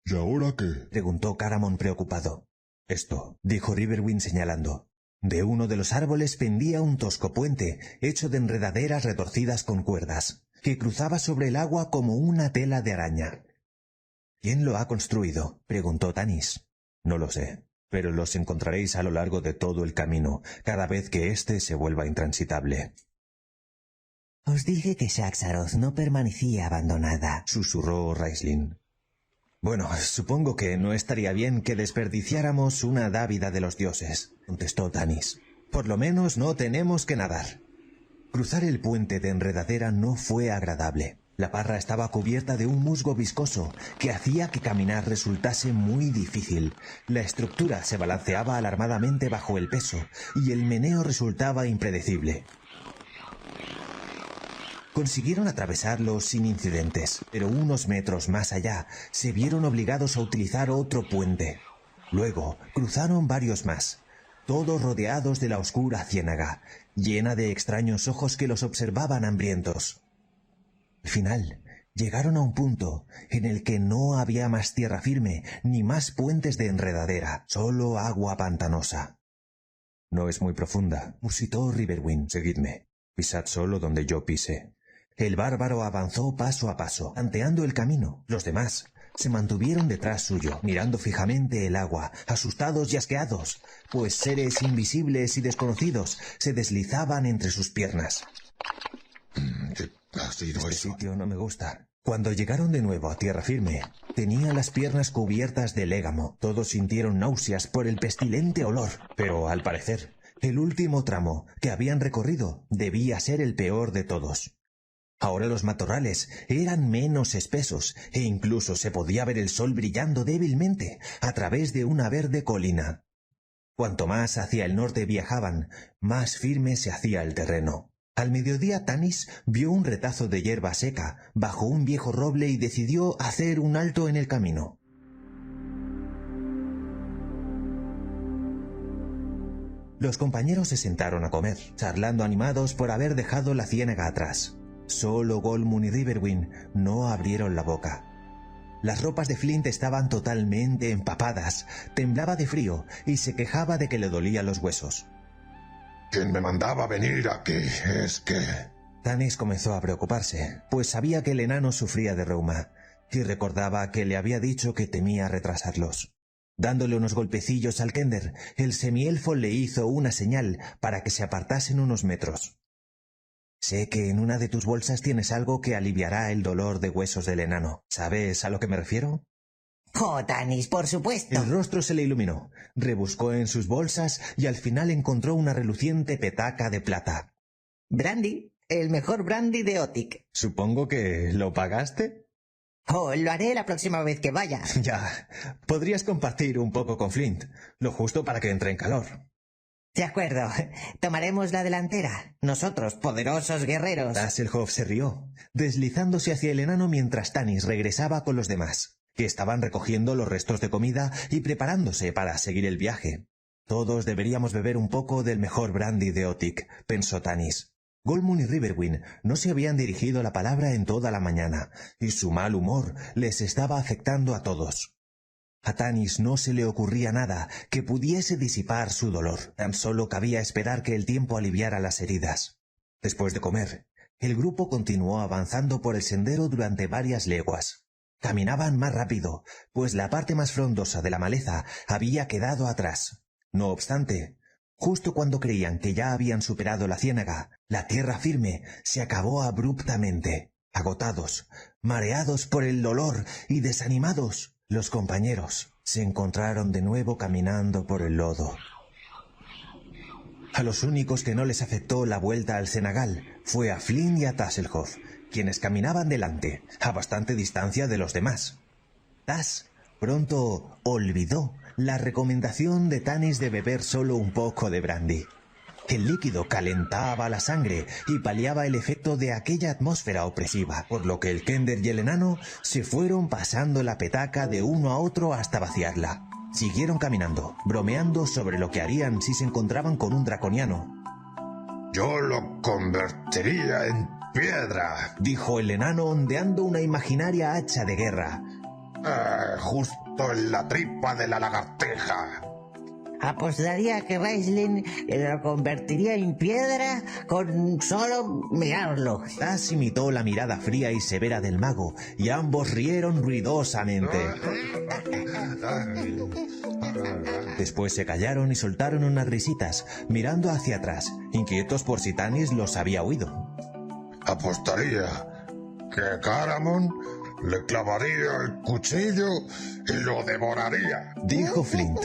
[SPEAKER 2] ¿Y ahora qué?
[SPEAKER 1] Preguntó Caramon preocupado. «Esto», dijo Riverwind señalando. De uno de los árboles pendía un tosco puente, hecho de enredaderas retorcidas con cuerdas, que cruzaba sobre el agua como una tela de araña. «¿Quién lo ha construido?», preguntó Tanis. «No lo sé, pero los encontraréis a lo largo de todo el camino, cada vez que éste se vuelva intransitable».
[SPEAKER 3] «Os dije que Shaxaroth no permanecía abandonada»,
[SPEAKER 1] susurró Raistlin. Bueno, supongo que no estaría bien que desperdiciáramos una dávida de los dioses, contestó Tanis. Por lo menos no tenemos que nadar. Cruzar el puente de enredadera no fue agradable. La parra estaba cubierta de un musgo viscoso que hacía que caminar resultase muy difícil. La estructura se balanceaba alarmadamente bajo el peso y el meneo resultaba impredecible. Consiguieron atravesarlo sin incidentes, pero unos metros más allá se vieron obligados a utilizar otro puente. Luego cruzaron varios más, todos rodeados de la oscura ciénaga, llena de extraños ojos que los observaban hambrientos. Al final, llegaron a un punto en el que no había más tierra firme ni más puentes de enredadera, solo agua pantanosa. No es muy profunda, musitó Riverwind. Seguidme. Pisad solo donde yo pise. El bárbaro avanzó paso a paso, tanteando el camino. Los demás se mantuvieron detrás suyo, mirando fijamente el agua, asustados y asqueados, pues seres invisibles y desconocidos se deslizaban entre sus piernas.
[SPEAKER 4] ¿Qué ha sido
[SPEAKER 1] Este
[SPEAKER 4] eso?
[SPEAKER 1] sitio no me gusta. Cuando llegaron de nuevo a tierra firme, tenía las piernas cubiertas de légamo. Todos sintieron náuseas por el pestilente olor, pero al parecer, el último tramo que habían recorrido debía ser el peor de todos. Ahora los matorrales eran menos espesos e incluso se podía ver el sol brillando débilmente a través de una verde colina. Cuanto más hacia el norte viajaban, más firme se hacía el terreno. Al mediodía Tanis vio un retazo de hierba seca bajo un viejo roble y decidió hacer un alto en el camino. Los compañeros se sentaron a comer, charlando animados por haber dejado la ciénaga atrás. Solo Goldmoon y Riverwind no abrieron la boca. Las ropas de Flint estaban totalmente empapadas, temblaba de frío y se quejaba de que le dolían los huesos.
[SPEAKER 4] ¿Quién me mandaba venir aquí? Es que...
[SPEAKER 1] Tanis comenzó a preocuparse, pues sabía que el enano sufría de reuma, y recordaba que le había dicho que temía retrasarlos. Dándole unos golpecillos al Kender, el semielfo le hizo una señal para que se apartasen unos metros. Sé que en una de tus bolsas tienes algo que aliviará el dolor de huesos del enano. ¿Sabes a lo que me refiero?
[SPEAKER 3] Oh, Tanis, por supuesto.
[SPEAKER 1] El rostro se le iluminó, rebuscó en sus bolsas y al final encontró una reluciente petaca de plata.
[SPEAKER 3] Brandy, el mejor brandy de Otik.
[SPEAKER 1] Supongo que lo pagaste.
[SPEAKER 3] Oh, lo haré la próxima vez que vaya.
[SPEAKER 1] Ya, podrías compartir un poco con Flint, lo justo para que entre en calor.
[SPEAKER 3] De acuerdo, tomaremos la delantera. Nosotros, poderosos guerreros.
[SPEAKER 1] Hasselhoff se rió, deslizándose hacia el enano mientras Tanis regresaba con los demás, que estaban recogiendo los restos de comida y preparándose para seguir el viaje. Todos deberíamos beber un poco del mejor brandy de Otik, pensó Tanis. Goldmoon y Riverwind no se habían dirigido la palabra en toda la mañana, y su mal humor les estaba afectando a todos. A Tanis no se le ocurría nada que pudiese disipar su dolor. Tan solo cabía esperar que el tiempo aliviara las heridas. Después de comer, el grupo continuó avanzando por el sendero durante varias leguas. Caminaban más rápido, pues la parte más frondosa de la maleza había quedado atrás. No obstante, justo cuando creían que ya habían superado la ciénaga, la tierra firme se acabó abruptamente. Agotados, mareados por el dolor y desanimados, los compañeros se encontraron de nuevo caminando por el lodo. A los únicos que no les afectó la vuelta al cenagal fue a Flynn y a Hasselhoff, quienes caminaban delante, a bastante distancia de los demás. Tas pronto olvidó la recomendación de Tanis de beber solo un poco de brandy. El líquido calentaba la sangre y paliaba el efecto de aquella atmósfera opresiva, por lo que el Kender y el enano se fueron pasando la petaca de uno a otro hasta vaciarla. Siguieron caminando, bromeando sobre lo que harían si se encontraban con un draconiano.
[SPEAKER 4] Yo lo convertiría en piedra.
[SPEAKER 1] Dijo el enano ondeando una imaginaria hacha de guerra.
[SPEAKER 4] Justo en la tripa de la lagartija.
[SPEAKER 3] Apostaría que Raistlin lo convertiría en piedra con solo mirarlo.
[SPEAKER 1] Tas imitó la mirada fría y severa del mago y ambos rieron ruidosamente. Después se callaron y soltaron unas risitas, mirando hacia atrás, inquietos por si Tanis los había oído.
[SPEAKER 4] Apostaría que Caramon le clavaría el cuchillo y lo devoraría.
[SPEAKER 1] Dijo Flint.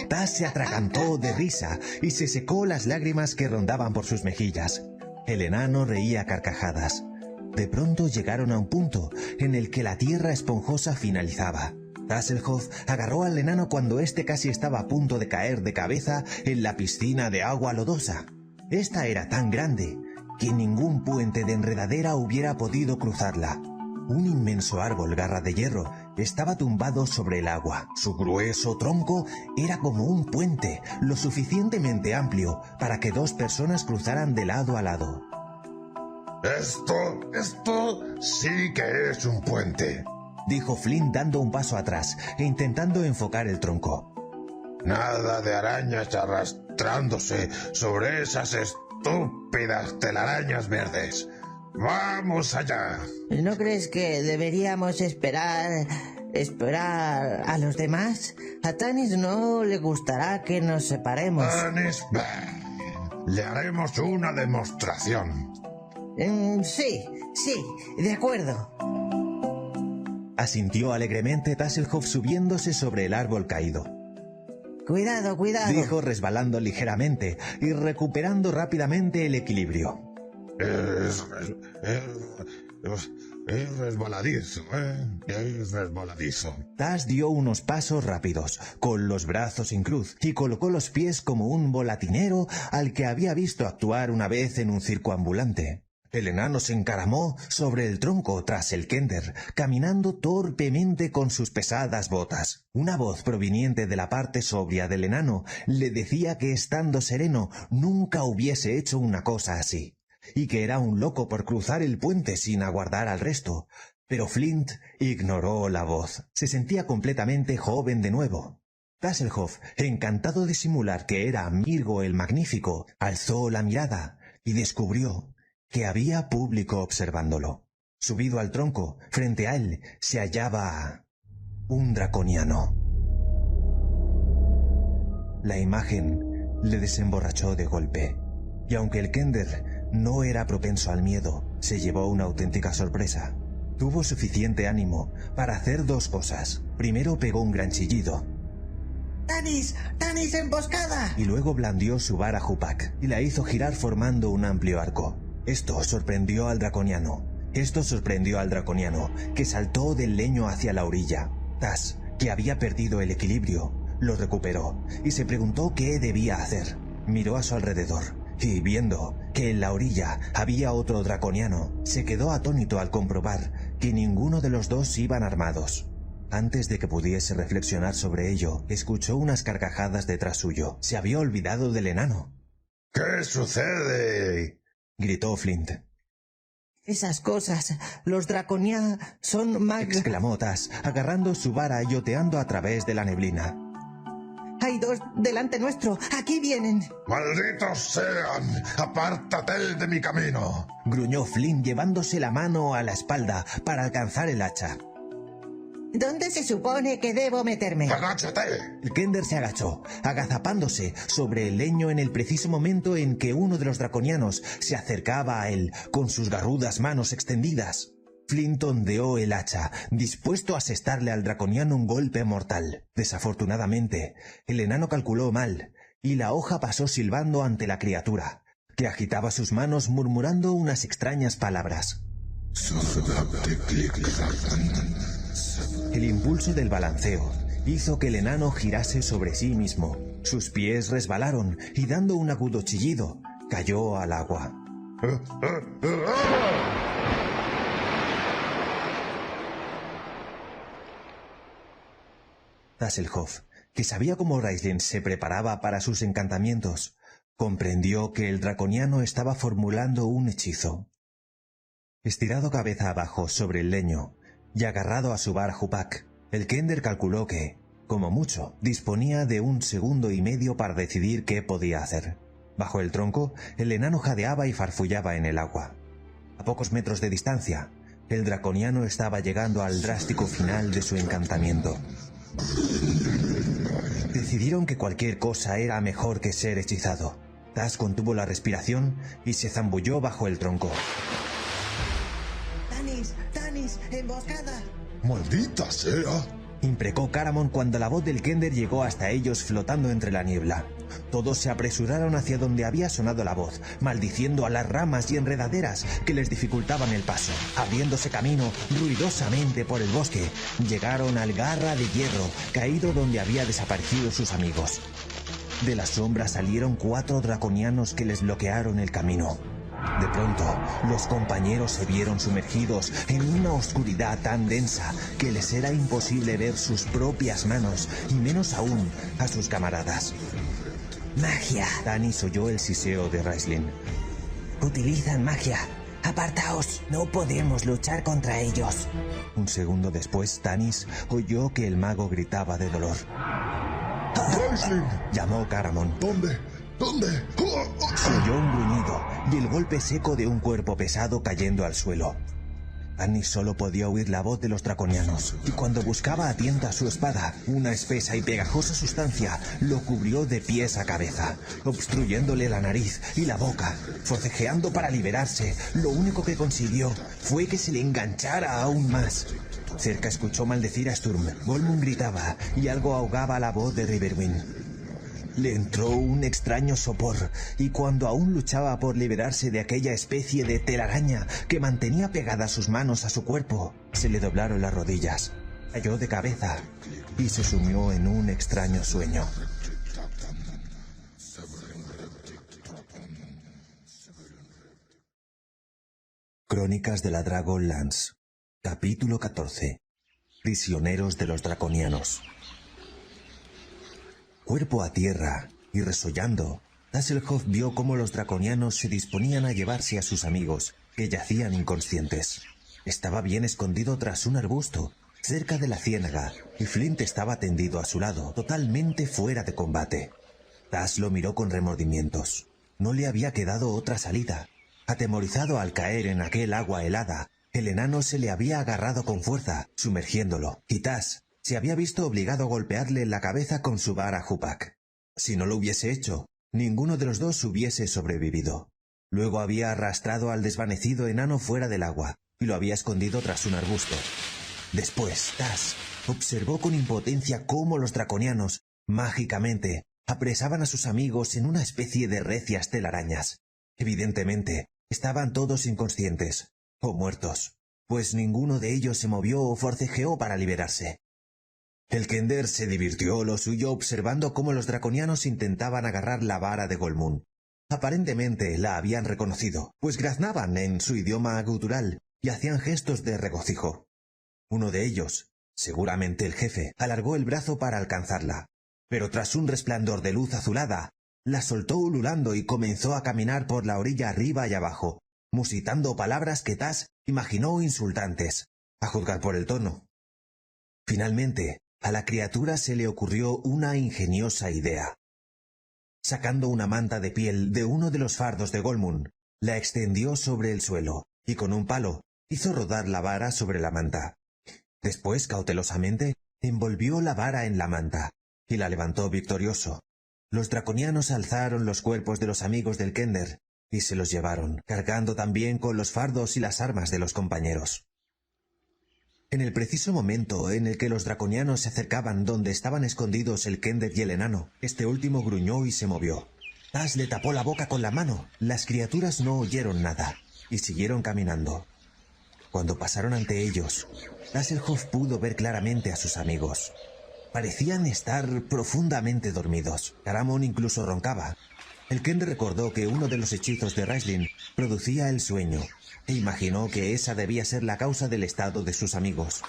[SPEAKER 1] Taz se atragantó de risa y se secó las lágrimas que rondaban por sus mejillas. El enano reía a carcajadas. De pronto llegaron a un punto en el que la tierra esponjosa finalizaba. Tasslehoff agarró al enano cuando éste casi estaba a punto de caer de cabeza en la piscina de agua lodosa. Esta era tan grande que ningún puente de enredadera hubiera podido cruzarla. Un inmenso árbol garra de hierro estaba tumbado sobre el agua. Su grueso tronco era como un puente, lo suficientemente amplio para que dos personas cruzaran de lado a lado.
[SPEAKER 4] Esto sí que es un puente,
[SPEAKER 1] dijo Flint dando un paso atrás e intentando enfocar el tronco.
[SPEAKER 4] Nada de arañas arrastrándose sobre esas estúpidas telarañas verdes. ¡Vamos allá!
[SPEAKER 3] ¿No crees que deberíamos esperar a los demás? A Tanis no le gustará que nos separemos.
[SPEAKER 4] Tanis, le haremos una demostración.
[SPEAKER 3] Sí, de acuerdo.
[SPEAKER 1] Asintió alegremente Tasslehoff subiéndose sobre el árbol caído.
[SPEAKER 3] Cuidado,
[SPEAKER 4] dijo resbalando ligeramente y recuperando rápidamente el equilibrio. Es resbaladizo, es resbaladizo.
[SPEAKER 1] Taz dio unos pasos rápidos, con los brazos en cruz, y colocó los pies como un volatinero al que había visto actuar una vez en un circo ambulante. El enano se encaramó sobre el tronco tras el Kender, caminando torpemente con sus pesadas botas. Una voz proveniente de la parte sobria del enano le decía que estando sereno nunca hubiese hecho una cosa así, y que era un loco por cruzar el puente sin aguardar al resto. Pero Flint ignoró la voz. Se sentía completamente joven de nuevo. Tasslehoff, encantado de simular que era Mirgo el Magnífico, alzó la mirada y descubrió que había público observándolo. Subido al tronco, frente a él, se hallaba un draconiano. La imagen le desemborrachó de golpe, y aunque el Kender no era propenso al miedo, se llevó una auténtica sorpresa. Tuvo suficiente ánimo para hacer dos cosas. Primero pegó un gran chillido.
[SPEAKER 3] ¡Tanis! ¡Emboscada!
[SPEAKER 1] Y luego blandió su vara Hupak y la hizo girar formando un amplio arco. Esto sorprendió al draconiano, que saltó del leño hacia la orilla. Taz, que había perdido el equilibrio, lo recuperó y se preguntó qué debía hacer. Miró a su alrededor y, viendo que en la orilla había otro draconiano, se quedó atónito al comprobar que ninguno de los dos iban armados. Antes de que pudiese reflexionar sobre ello, escuchó unas carcajadas detrás suyo. Se había olvidado del enano.
[SPEAKER 4] ¿Qué sucede?,
[SPEAKER 1] gritó Flint.
[SPEAKER 3] Esas cosas, los draconia son
[SPEAKER 1] exclamó Taz, agarrando su vara y oteando a través de la neblina.
[SPEAKER 3] ¡Hay dos delante nuestro! ¡Aquí vienen!
[SPEAKER 4] ¡Malditos sean! ¡Apártate de mi camino!,
[SPEAKER 1] gruñó Flint llevándose la mano a la espalda para alcanzar el hacha.
[SPEAKER 3] ¿Dónde se supone que debo meterme?
[SPEAKER 4] ¡Agáchate!
[SPEAKER 1] El Kender se agachó, agazapándose sobre el leño en el preciso momento en que uno de los draconianos se acercaba a él con sus garrudas manos extendidas. Flint ondeó el hacha, dispuesto a asestarle al draconiano un golpe mortal. Desafortunadamente, el enano calculó mal, y la hoja pasó silbando ante la criatura, que agitaba sus manos murmurando unas extrañas palabras. El impulso del balanceo hizo que el enano girase sobre sí mismo. Sus pies resbalaron y, dando un agudo chillido, cayó al agua. Tasslehoff, que sabía cómo Raistlin se preparaba para sus encantamientos, comprendió que el draconiano estaba formulando un hechizo. Estirado cabeza abajo sobre el leño y agarrado a su vara Hupak, el Kender calculó que, como mucho, disponía de 1,5 segundos para decidir qué podía hacer. Bajo el tronco, el enano jadeaba y farfullaba en el agua. A pocos metros de distancia, el draconiano estaba llegando al drástico final de su encantamiento. Decidieron que cualquier cosa era mejor que ser hechizado. Taz contuvo la respiración y se zambulló bajo el tronco.
[SPEAKER 3] ¡Tanis! ¡Tanis! ¡Emboscada!
[SPEAKER 4] ¡Maldita sea!
[SPEAKER 1] Imprecó Caramon cuando la voz del Kender llegó hasta ellos flotando entre la niebla. Todos se apresuraron hacia donde había sonado la voz, maldiciendo a las ramas y enredaderas que les dificultaban el paso. Abriéndose camino ruidosamente por el bosque, llegaron al Garra de Hierro, caído donde había desaparecido sus amigos. De la sombra salieron 4 draconianos que les bloquearon el camino. De pronto, los compañeros se vieron sumergidos en una oscuridad tan densa que les era imposible ver sus propias manos y menos aún a sus camaradas.
[SPEAKER 3] ¡Magia!
[SPEAKER 1] Tanis oyó el siseo de Raistlin.
[SPEAKER 3] ¡Utilizan magia! ¡Apartaos! No podemos luchar contra ellos.
[SPEAKER 1] Un segundo después, Tanis oyó que el mago gritaba de dolor.
[SPEAKER 4] ¡Raistlin!
[SPEAKER 1] Llamó Caramon.
[SPEAKER 4] ¿Dónde? ¿Dónde?
[SPEAKER 1] Se oyó un gruñido y el golpe seco de un cuerpo pesado cayendo al suelo. Tanis solo podía oír la voz de los draconianos, y cuando buscaba a tienta su espada, una espesa y pegajosa sustancia lo cubrió de pies a cabeza, obstruyéndole la nariz y la boca. Forcejeando para liberarse, lo único que consiguió fue que se le enganchara aún más. Cerca escuchó maldecir a Sturm. Gollum gritaba y algo ahogaba la voz de Riverwind. Le entró un extraño sopor, y cuando aún luchaba por liberarse de aquella especie de telaraña que mantenía pegadas sus manos a su cuerpo, se le doblaron las rodillas, cayó de cabeza y se sumió en un extraño sueño. Crónicas de la Dragonlance, capítulo 14. Prisioneros de los draconianos. Cuerpo a tierra y resollando, Tasslehoff vio cómo los draconianos se disponían a llevarse a sus amigos, que yacían inconscientes. Estaba bien escondido tras un arbusto, cerca de la ciénaga, y Flint estaba tendido a su lado, totalmente fuera de combate. Tas lo miró con remordimientos. No le había quedado otra salida. Atemorizado al caer en aquel agua helada, el enano se le había agarrado con fuerza, sumergiéndolo, y Tas se había visto obligado a golpearle en la cabeza con su vara Jupak. Si no lo hubiese hecho, ninguno de los dos hubiese sobrevivido. Luego había arrastrado al desvanecido enano fuera del agua y lo había escondido tras un arbusto. Después, Tas observó con impotencia cómo los draconianos, mágicamente, apresaban a sus amigos en una especie de recias telarañas. Evidentemente, estaban todos inconscientes, o muertos, pues ninguno de ellos se movió o forcejeó para liberarse. El Kender se divirtió lo suyo observando cómo los draconianos intentaban agarrar la vara de Golmun. Aparentemente la habían reconocido, pues graznaban en su idioma gutural y hacían gestos de regocijo. Uno de ellos, seguramente el jefe, alargó el brazo para alcanzarla, pero tras un resplandor de luz azulada, la soltó ululando y comenzó a caminar por la orilla arriba y abajo, musitando palabras que Tas imaginó insultantes, a juzgar por el tono. Finalmente, a la criatura se le ocurrió una ingeniosa idea. Sacando una manta de piel de uno de los fardos de Golmun, la extendió sobre el suelo y con un palo hizo rodar la vara sobre la manta. Después, cautelosamente, envolvió la vara en la manta y la levantó victorioso. Los draconianos alzaron los cuerpos de los amigos del Kender y se los llevaron, cargando también con los fardos y las armas de los compañeros. En el preciso momento en el que los draconianos se acercaban donde estaban escondidos el Kender y el enano, este último gruñó y se movió. Tas le tapó la boca con la mano. Las criaturas no oyeron nada y siguieron caminando. Cuando pasaron ante ellos, Tasslehoff pudo ver claramente a sus amigos. Parecían estar profundamente dormidos. Caramon incluso roncaba. El Kender recordó que uno de los hechizos de Raistlin producía el sueño, e imaginó que esa debía ser la causa del estado de sus amigos.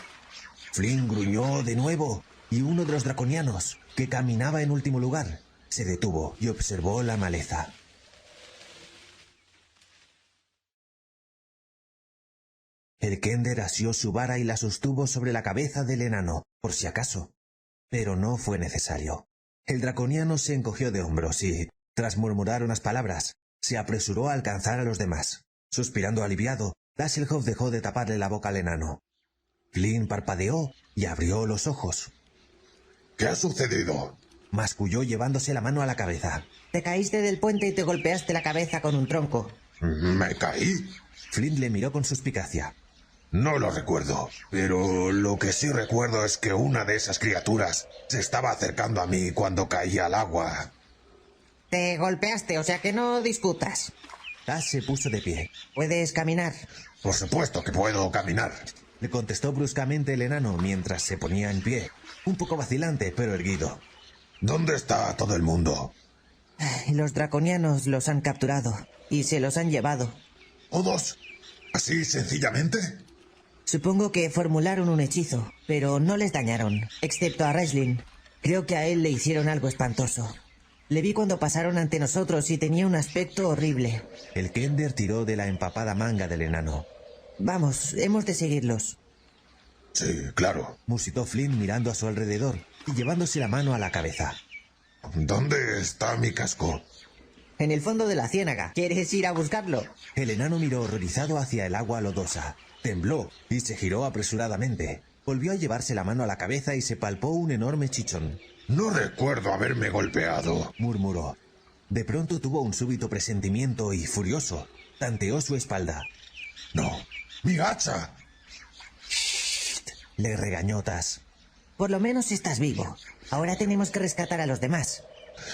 [SPEAKER 1] Flynn gruñó de nuevo, y uno de los draconianos, que caminaba en último lugar, se detuvo y observó la maleza. El Kender asió su vara y la sostuvo sobre la cabeza del enano, por si acaso. Pero no fue necesario. El draconiano se encogió de hombros y, tras murmurar unas palabras, se apresuró a alcanzar a los demás. Suspirando aliviado, Tasslehoff dejó de taparle la boca al enano. Flynn parpadeó y abrió los ojos.
[SPEAKER 4] ¿Qué ha sucedido?
[SPEAKER 1] Masculló llevándose la mano a la cabeza.
[SPEAKER 3] Te caíste del puente y te golpeaste la cabeza con un tronco.
[SPEAKER 4] ¿Me caí?
[SPEAKER 1] Flynn le miró con suspicacia.
[SPEAKER 4] No lo recuerdo, pero lo que sí recuerdo es que una de esas criaturas se estaba acercando a mí cuando caí al agua.
[SPEAKER 3] Te golpeaste, o sea que no discutas.
[SPEAKER 1] Tas se puso de pie.
[SPEAKER 3] Puedes caminar.
[SPEAKER 4] Por supuesto que puedo caminar.
[SPEAKER 1] Le contestó bruscamente el enano mientras se ponía en pie. Un poco vacilante, pero erguido.
[SPEAKER 4] ¿Dónde está todo el mundo?
[SPEAKER 3] Los draconianos los han capturado y se los han llevado.
[SPEAKER 4] ¿Todos? ¿Así sencillamente?
[SPEAKER 3] Supongo que formularon un hechizo, pero no les dañaron, excepto a Raistlin. Creo que a él le hicieron algo espantoso. Le vi cuando pasaron ante nosotros y tenía un aspecto horrible.
[SPEAKER 1] El Kender tiró de la empapada manga del enano.
[SPEAKER 3] Vamos, hemos de seguirlos.
[SPEAKER 4] Sí, claro.
[SPEAKER 1] Musitó Flynn mirando a su alrededor y llevándose la mano a la cabeza.
[SPEAKER 4] ¿Dónde está mi casco?
[SPEAKER 3] En el fondo de la ciénaga. ¿Quieres ir a buscarlo?
[SPEAKER 1] El enano miró horrorizado hacia el agua lodosa. Tembló y se giró apresuradamente. Volvió a llevarse la mano a la cabeza y se palpó un enorme chichón.
[SPEAKER 4] No recuerdo haberme golpeado.
[SPEAKER 1] Murmuró. De pronto tuvo un súbito presentimiento y, furioso, tanteó su espalda.
[SPEAKER 4] No, mi hacha.
[SPEAKER 1] Le regañó Tas.
[SPEAKER 3] Por lo menos estás vivo. Ahora tenemos que rescatar a los demás.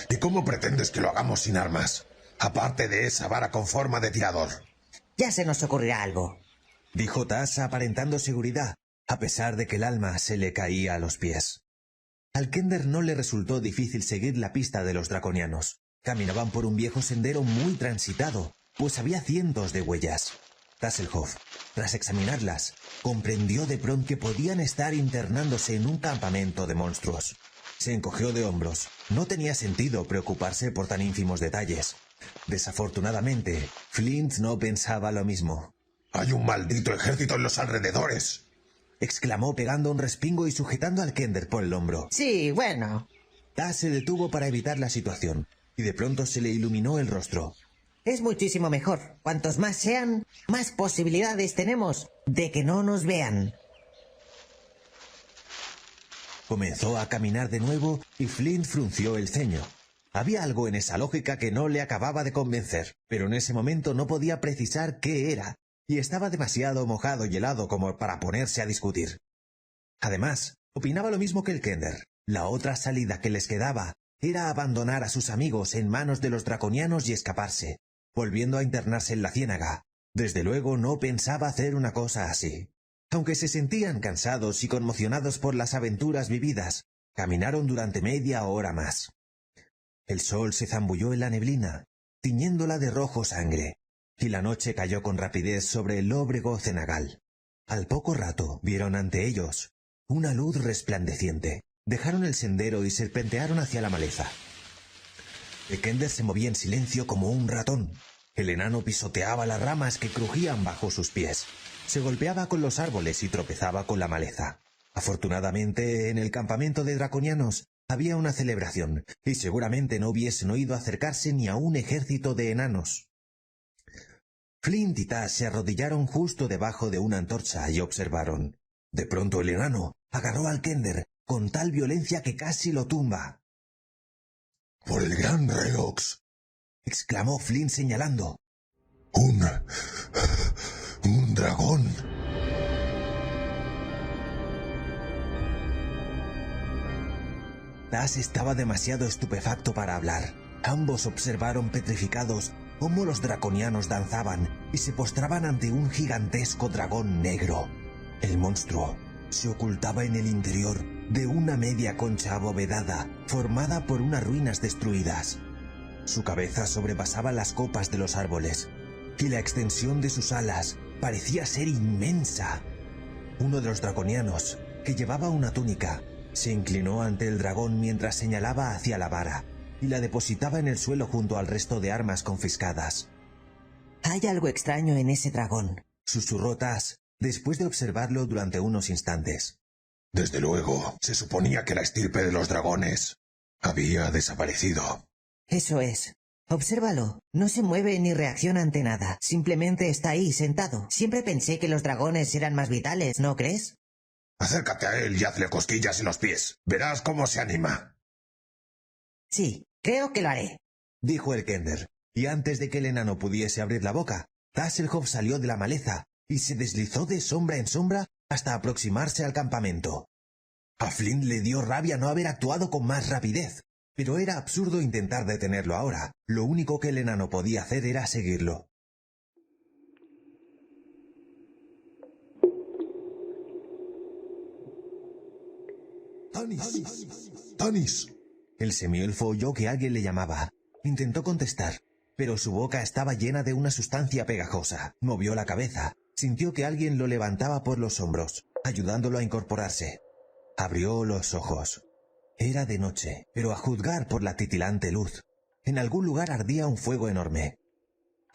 [SPEAKER 4] ¿Y cómo pretendes que lo hagamos sin armas? Aparte de esa vara con forma de tirador.
[SPEAKER 3] Ya se nos ocurrirá algo.
[SPEAKER 1] Dijo Tas aparentando seguridad, a pesar de que el alma se le caía a los pies. Al Kender no le resultó difícil seguir la pista de los draconianos. Caminaban por un viejo sendero muy transitado, pues había cientos de huellas. Tasslehoff, tras examinarlas, comprendió de pronto que podían estar internándose en un campamento de monstruos. Se encogió de hombros. No tenía sentido preocuparse por tan ínfimos detalles. Desafortunadamente, Flint no pensaba lo mismo.
[SPEAKER 4] Hay un maldito ejército en los alrededores.
[SPEAKER 1] Exclamó pegando un respingo y sujetando al Kender por el hombro.
[SPEAKER 3] Sí, bueno.
[SPEAKER 1] Tas se detuvo para evitar la situación, y de pronto se le iluminó el rostro.
[SPEAKER 3] Es muchísimo mejor. Cuantos más sean, más posibilidades tenemos de que no nos vean.
[SPEAKER 1] Comenzó a caminar de nuevo y Flint frunció el ceño. Había algo en esa lógica que no le acababa de convencer, pero en ese momento no podía precisar qué era, y estaba demasiado mojado y helado como para ponerse a discutir. Además, opinaba lo mismo que el Kender. La otra salida que les quedaba era abandonar a sus amigos en manos de los draconianos y escaparse, volviendo a internarse en la ciénaga. Desde luego no pensaba hacer una cosa así. Aunque se sentían cansados y conmocionados por las aventuras vividas, caminaron durante media hora más. El sol se zambulló en la neblina, tiñéndola de rojo sangre, y la noche cayó con rapidez sobre el lóbrego cenagal. Al poco rato vieron ante ellos una luz resplandeciente. Dejaron el sendero y serpentearon hacia la maleza. El Kender se movía en silencio como un ratón. El enano pisoteaba las ramas que crujían bajo sus pies. Se golpeaba con los árboles y tropezaba con la maleza. Afortunadamente, en el campamento de draconianos había una celebración, y seguramente no hubiesen oído acercarse ni a un ejército de enanos. Flint y Tas se arrodillaron justo debajo de una antorcha y observaron. De pronto el enano agarró al Kender con tal violencia que casi lo tumba.
[SPEAKER 4] ¡Por el gran Reox!
[SPEAKER 1] Exclamó Flint señalando.
[SPEAKER 4] ¡Un dragón!
[SPEAKER 1] Tas estaba demasiado estupefacto para hablar. Ambos observaron petrificados cómo los draconianos danzaban y se postraban ante un gigantesco dragón negro. El monstruo se ocultaba en el interior de una media concha abovedada formada por unas ruinas destruidas. Su cabeza sobrepasaba las copas de los árboles y la extensión de sus alas parecía ser inmensa. Uno de los draconianos, que llevaba una túnica, se inclinó ante el dragón mientras señalaba hacia la vara y la depositaba en el suelo junto al resto de armas confiscadas.
[SPEAKER 3] Hay algo extraño en ese dragón,
[SPEAKER 1] susurró Tas, después de observarlo durante unos instantes.
[SPEAKER 4] Desde luego, se suponía que la estirpe de los dragones había desaparecido.
[SPEAKER 3] Eso es. Obsérvalo. No se mueve ni reacciona ante nada. Simplemente está ahí, sentado. Siempre pensé que los dragones eran más vitales, ¿no crees?
[SPEAKER 4] Acércate a él y hazle cosquillas en los pies. Verás cómo se anima.
[SPEAKER 3] Sí, creo que lo haré,
[SPEAKER 1] dijo el Kender, y antes de que el enano pudiese abrir la boca, Tasslehoff salió de la maleza y se deslizó de sombra en sombra hasta aproximarse al campamento. A Flint le dio rabia no haber actuado con más rapidez, pero era absurdo intentar detenerlo ahora. Lo único que el enano podía hacer era seguirlo.
[SPEAKER 2] ¡Tanis! ¡Tanis!
[SPEAKER 1] El semielfo oyó que alguien le llamaba. Intentó contestar, pero su boca estaba llena de una sustancia pegajosa. Movió la cabeza. Sintió que alguien lo levantaba por los hombros, ayudándolo a incorporarse. Abrió los ojos. Era de noche, pero a juzgar por la titilante luz, en algún lugar ardía un fuego enorme.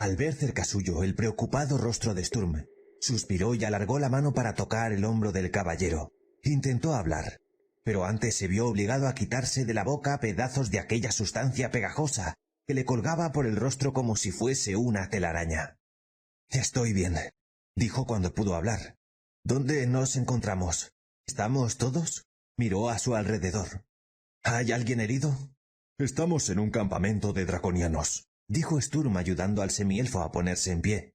[SPEAKER 1] Al ver cerca suyo el preocupado rostro de Sturm, suspiró y alargó la mano para tocar el hombro del caballero. Intentó hablar, pero antes se vio obligado a quitarse de la boca pedazos de aquella sustancia pegajosa que le colgaba por el rostro como si fuese una telaraña. «Estoy bien», dijo cuando pudo hablar. «¿Dónde nos encontramos? ¿Estamos todos?» Miró a su alrededor. «¿Hay alguien herido?»
[SPEAKER 2] Estamos en un campamento de draconianos,
[SPEAKER 1] dijo Sturm ayudando al semielfo a ponerse en pie.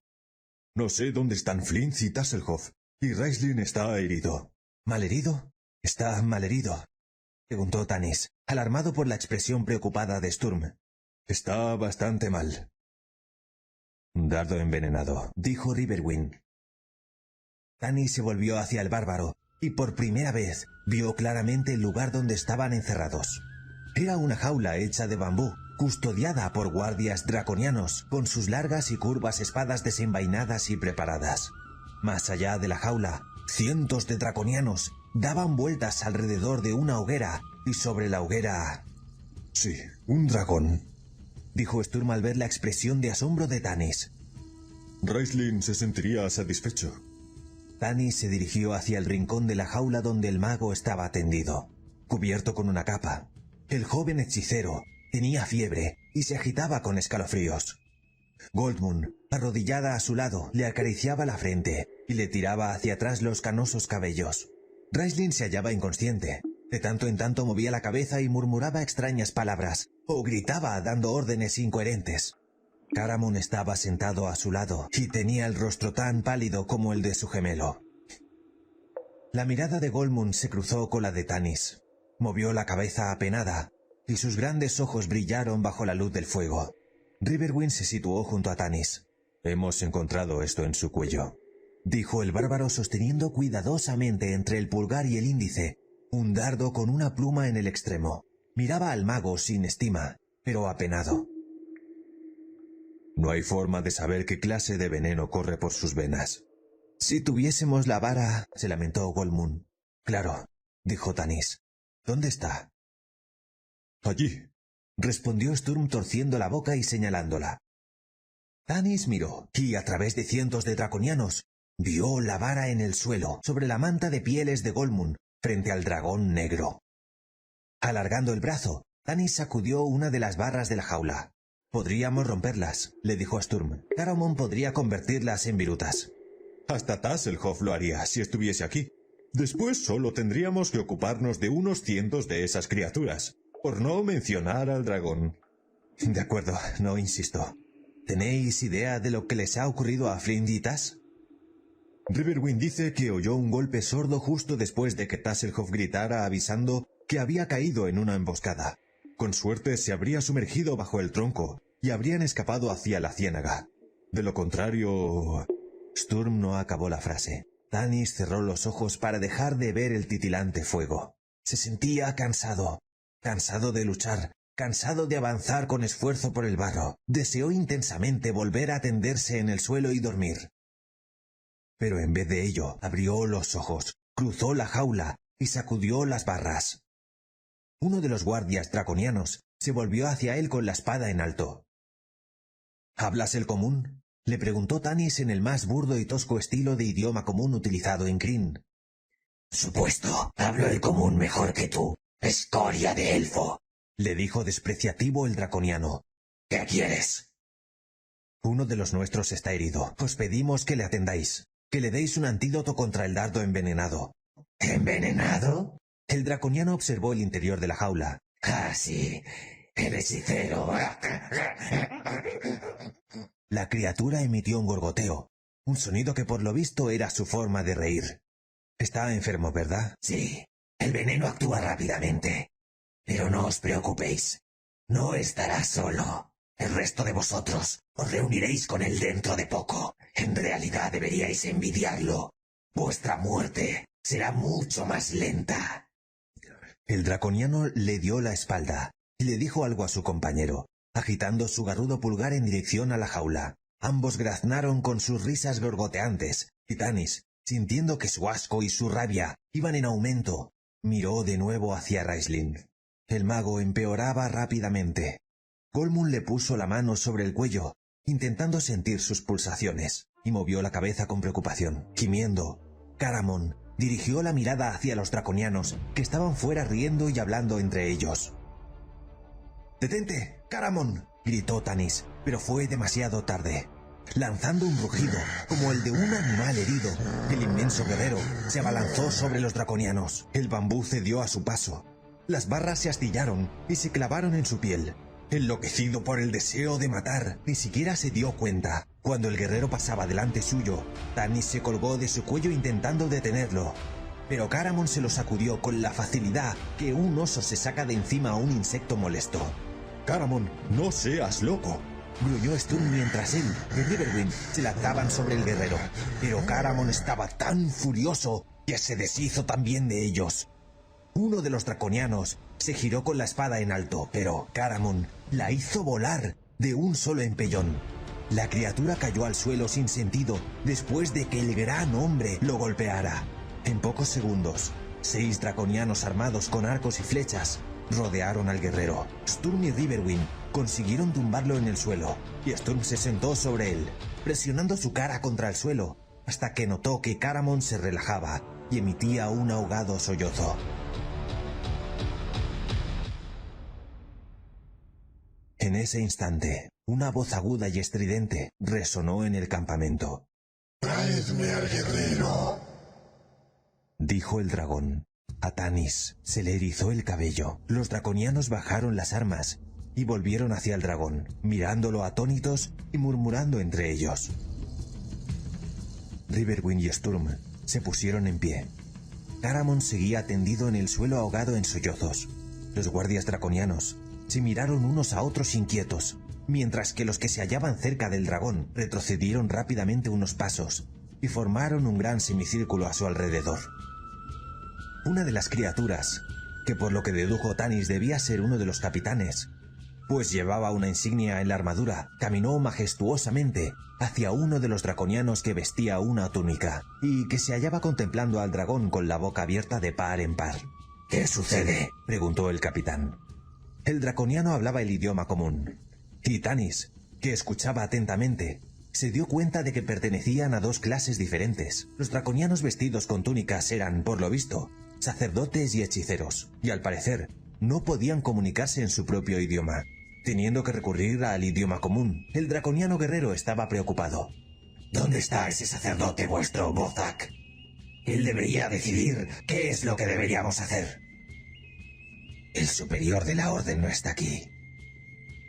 [SPEAKER 2] No sé dónde están Flint y Tasselhoff, y Raistlin está herido.
[SPEAKER 1] ¿Malherido? ¿Está malherido?, preguntó Tanis, alarmado por la expresión preocupada de Sturm.
[SPEAKER 2] Está bastante mal.
[SPEAKER 1] Un dardo envenenado, dijo Riverwind. Tanis se volvió hacia el bárbaro, y por primera vez vio claramente el lugar donde estaban encerrados. Era una jaula hecha de bambú, custodiada por guardias draconianos, con sus largas y curvas espadas desenvainadas y preparadas. Más allá de la jaula, cientos de draconianos daban vueltas alrededor de una hoguera, y sobre la hoguera...
[SPEAKER 2] Sí, un dragón,
[SPEAKER 1] dijo Sturm al ver la expresión de asombro de Tanis.
[SPEAKER 2] Raistlin se sentiría satisfecho.
[SPEAKER 1] Tanis se dirigió hacia el rincón de la jaula donde el mago estaba tendido, cubierto con una capa. El joven hechicero tenía fiebre y se agitaba con escalofríos. Goldmoon, arrodillada a su lado, le acariciaba la frente y le tiraba hacia atrás los canosos cabellos. Raistlin se hallaba inconsciente. De tanto en tanto movía la cabeza y murmuraba extrañas palabras, o gritaba dando órdenes incoherentes. Caramon estaba sentado a su lado y tenía el rostro tan pálido como el de su gemelo. La mirada de Goldmoon se cruzó con la de Tanis. Movió la cabeza apenada, y sus grandes ojos brillaron bajo la luz del fuego. Riverwind se situó junto a Tanis.
[SPEAKER 2] Hemos encontrado esto en su cuello,
[SPEAKER 1] dijo el bárbaro sosteniendo cuidadosamente entre el pulgar y el índice un dardo con una pluma en el extremo. Miraba al mago sin estima, pero apenado.
[SPEAKER 2] No hay forma de saber qué clase de veneno corre por sus venas.
[SPEAKER 1] Si tuviésemos la vara, se lamentó Goldmoon. Claro, dijo Tanis. ¿Dónde está?
[SPEAKER 2] Allí,
[SPEAKER 1] respondió Sturm torciendo la boca y señalándola. Tanis miró, y a través de cientos de draconianos, vio la vara en el suelo, sobre la manta de pieles de Goldmoon, frente al dragón negro. Alargando el brazo, Tanis sacudió una de las barras de la jaula. «Podríamos romperlas», le dijo a Sturm. «Caramon podría convertirlas en virutas».
[SPEAKER 2] Hasta Tasselhoff lo haría si estuviese aquí. Después solo tendríamos que ocuparnos de unos cientos de esas criaturas, por no mencionar al dragón.
[SPEAKER 1] De acuerdo, no insisto. ¿Tenéis idea de lo que les ha ocurrido a Flint y Tas?
[SPEAKER 2] Riverwind dice que oyó un golpe sordo justo después de que Tasselhoff gritara avisando que había caído en una emboscada. Con suerte se habría sumergido bajo el tronco y habrían escapado hacia la ciénaga. De lo contrario...
[SPEAKER 1] Sturm no acabó la frase. Tanis cerró los ojos para dejar de ver el titilante fuego. Se sentía cansado. Cansado de luchar. Cansado de avanzar con esfuerzo por el barro. Deseó intensamente volver a tenderse en el suelo y dormir. Pero en vez de ello, abrió los ojos, cruzó la jaula y sacudió las barras. Uno de los guardias draconianos se volvió hacia él con la espada en alto. ¿Hablas el común?, le preguntó Tanis en el más burdo y tosco estilo de idioma común utilizado en Krynn.
[SPEAKER 5] Supuesto, hablo el común mejor que tú, escoria de elfo,
[SPEAKER 1] le dijo despreciativo el draconiano.
[SPEAKER 5] ¿Qué quieres?
[SPEAKER 1] Uno de los nuestros está herido. Os pedimos que le atendáis, que le deis un antídoto contra el dardo envenenado.
[SPEAKER 5] ¿Envenenado?
[SPEAKER 1] El draconiano observó el interior de la jaula.
[SPEAKER 5] Ah, sí, el hechicero.
[SPEAKER 1] La criatura emitió un gorgoteo. un sonido que por lo visto era su forma de reír. Está enfermo, ¿verdad?
[SPEAKER 5] Sí, el veneno actúa rápidamente. Pero no os preocupéis. No estará solo. El resto de vosotros os reuniréis con él dentro de poco. En realidad deberíais envidiarlo. Vuestra muerte será mucho más lenta.
[SPEAKER 1] El draconiano le dio la espalda y le dijo algo a su compañero, agitando su garrudo pulgar en dirección a la jaula. Ambos graznaron con sus risas gorgoteantes, y Tanis, sintiendo que su asco y su rabia iban en aumento, miró de nuevo hacia Raistlin. El mago empeoraba rápidamente. Gollum le puso la mano sobre el cuello, intentando sentir sus pulsaciones, y movió la cabeza con preocupación. Gimiendo, Caramon dirigió la mirada hacia los draconianos, que estaban fuera riendo y hablando entre ellos. «¡Detente, Caramon!», gritó Tanis, pero fue demasiado tarde. Lanzando un rugido, como el de un animal herido, el inmenso guerrero se abalanzó sobre los draconianos. El bambú cedió a su paso. Las barras se astillaron y se clavaron en su piel. Enloquecido por el deseo de matar, ni siquiera se dio cuenta. Cuando el guerrero pasaba delante suyo, Tanis se colgó de su cuello intentando detenerlo. Pero Caramon se lo sacudió con la facilidad que un oso se saca de encima a un insecto molesto.
[SPEAKER 2] Caramon, no seas loco.
[SPEAKER 1] Gruñó Sturm mientras él y Riverwind se lanzaban sobre el guerrero. Pero Caramon estaba tan furioso que se deshizo también de ellos. Uno de los draconianos se giró con la espada en alto, pero Caramon la hizo volar de un solo empellón. La criatura cayó al suelo sin sentido después de que el gran hombre lo golpeara. En pocos segundos, 6 draconianos armados con arcos y flechas rodearon al guerrero. Sturm y Riverwind consiguieron tumbarlo en el suelo, y Sturm se sentó sobre él, presionando su cara contra el suelo, hasta que notó que Caramon se relajaba y emitía un ahogado sollozo. En ese instante, una voz aguda y estridente resonó en el campamento.
[SPEAKER 4] ¡Traedme al guerrero!,
[SPEAKER 1] dijo el dragón. A Tanis se le erizó el cabello. Los draconianos bajaron las armas y volvieron hacia el dragón, mirándolo atónitos y murmurando entre ellos. Riverwind y Sturm se pusieron en pie. Caramon seguía tendido en el suelo ahogado en sollozos. Los guardias draconianos se miraron unos a otros inquietos, mientras que los que se hallaban cerca del dragón retrocedieron rápidamente unos pasos y formaron un gran semicírculo a su alrededor. Una de las criaturas, que por lo que dedujo Tanis debía ser uno de los capitanes, pues llevaba una insignia en la armadura, caminó majestuosamente hacia uno de los draconianos que vestía una túnica y que se hallaba contemplando al dragón con la boca abierta de par en par.
[SPEAKER 5] ¿Qué sucede?,
[SPEAKER 1] preguntó el capitán. El draconiano hablaba el idioma común, y Tanis, que escuchaba atentamente, se dio cuenta de que pertenecían a 2 clases diferentes. Los draconianos vestidos con túnicas eran, por lo visto, sacerdotes y hechiceros, y al parecer no podían comunicarse en su propio idioma, teniendo que recurrir al idioma común. El draconiano guerrero estaba preocupado.
[SPEAKER 5] ¿Dónde está ese sacerdote vuestro, Bozak? Él debería decidir qué es lo que deberíamos hacer. El superior de la orden no está aquí.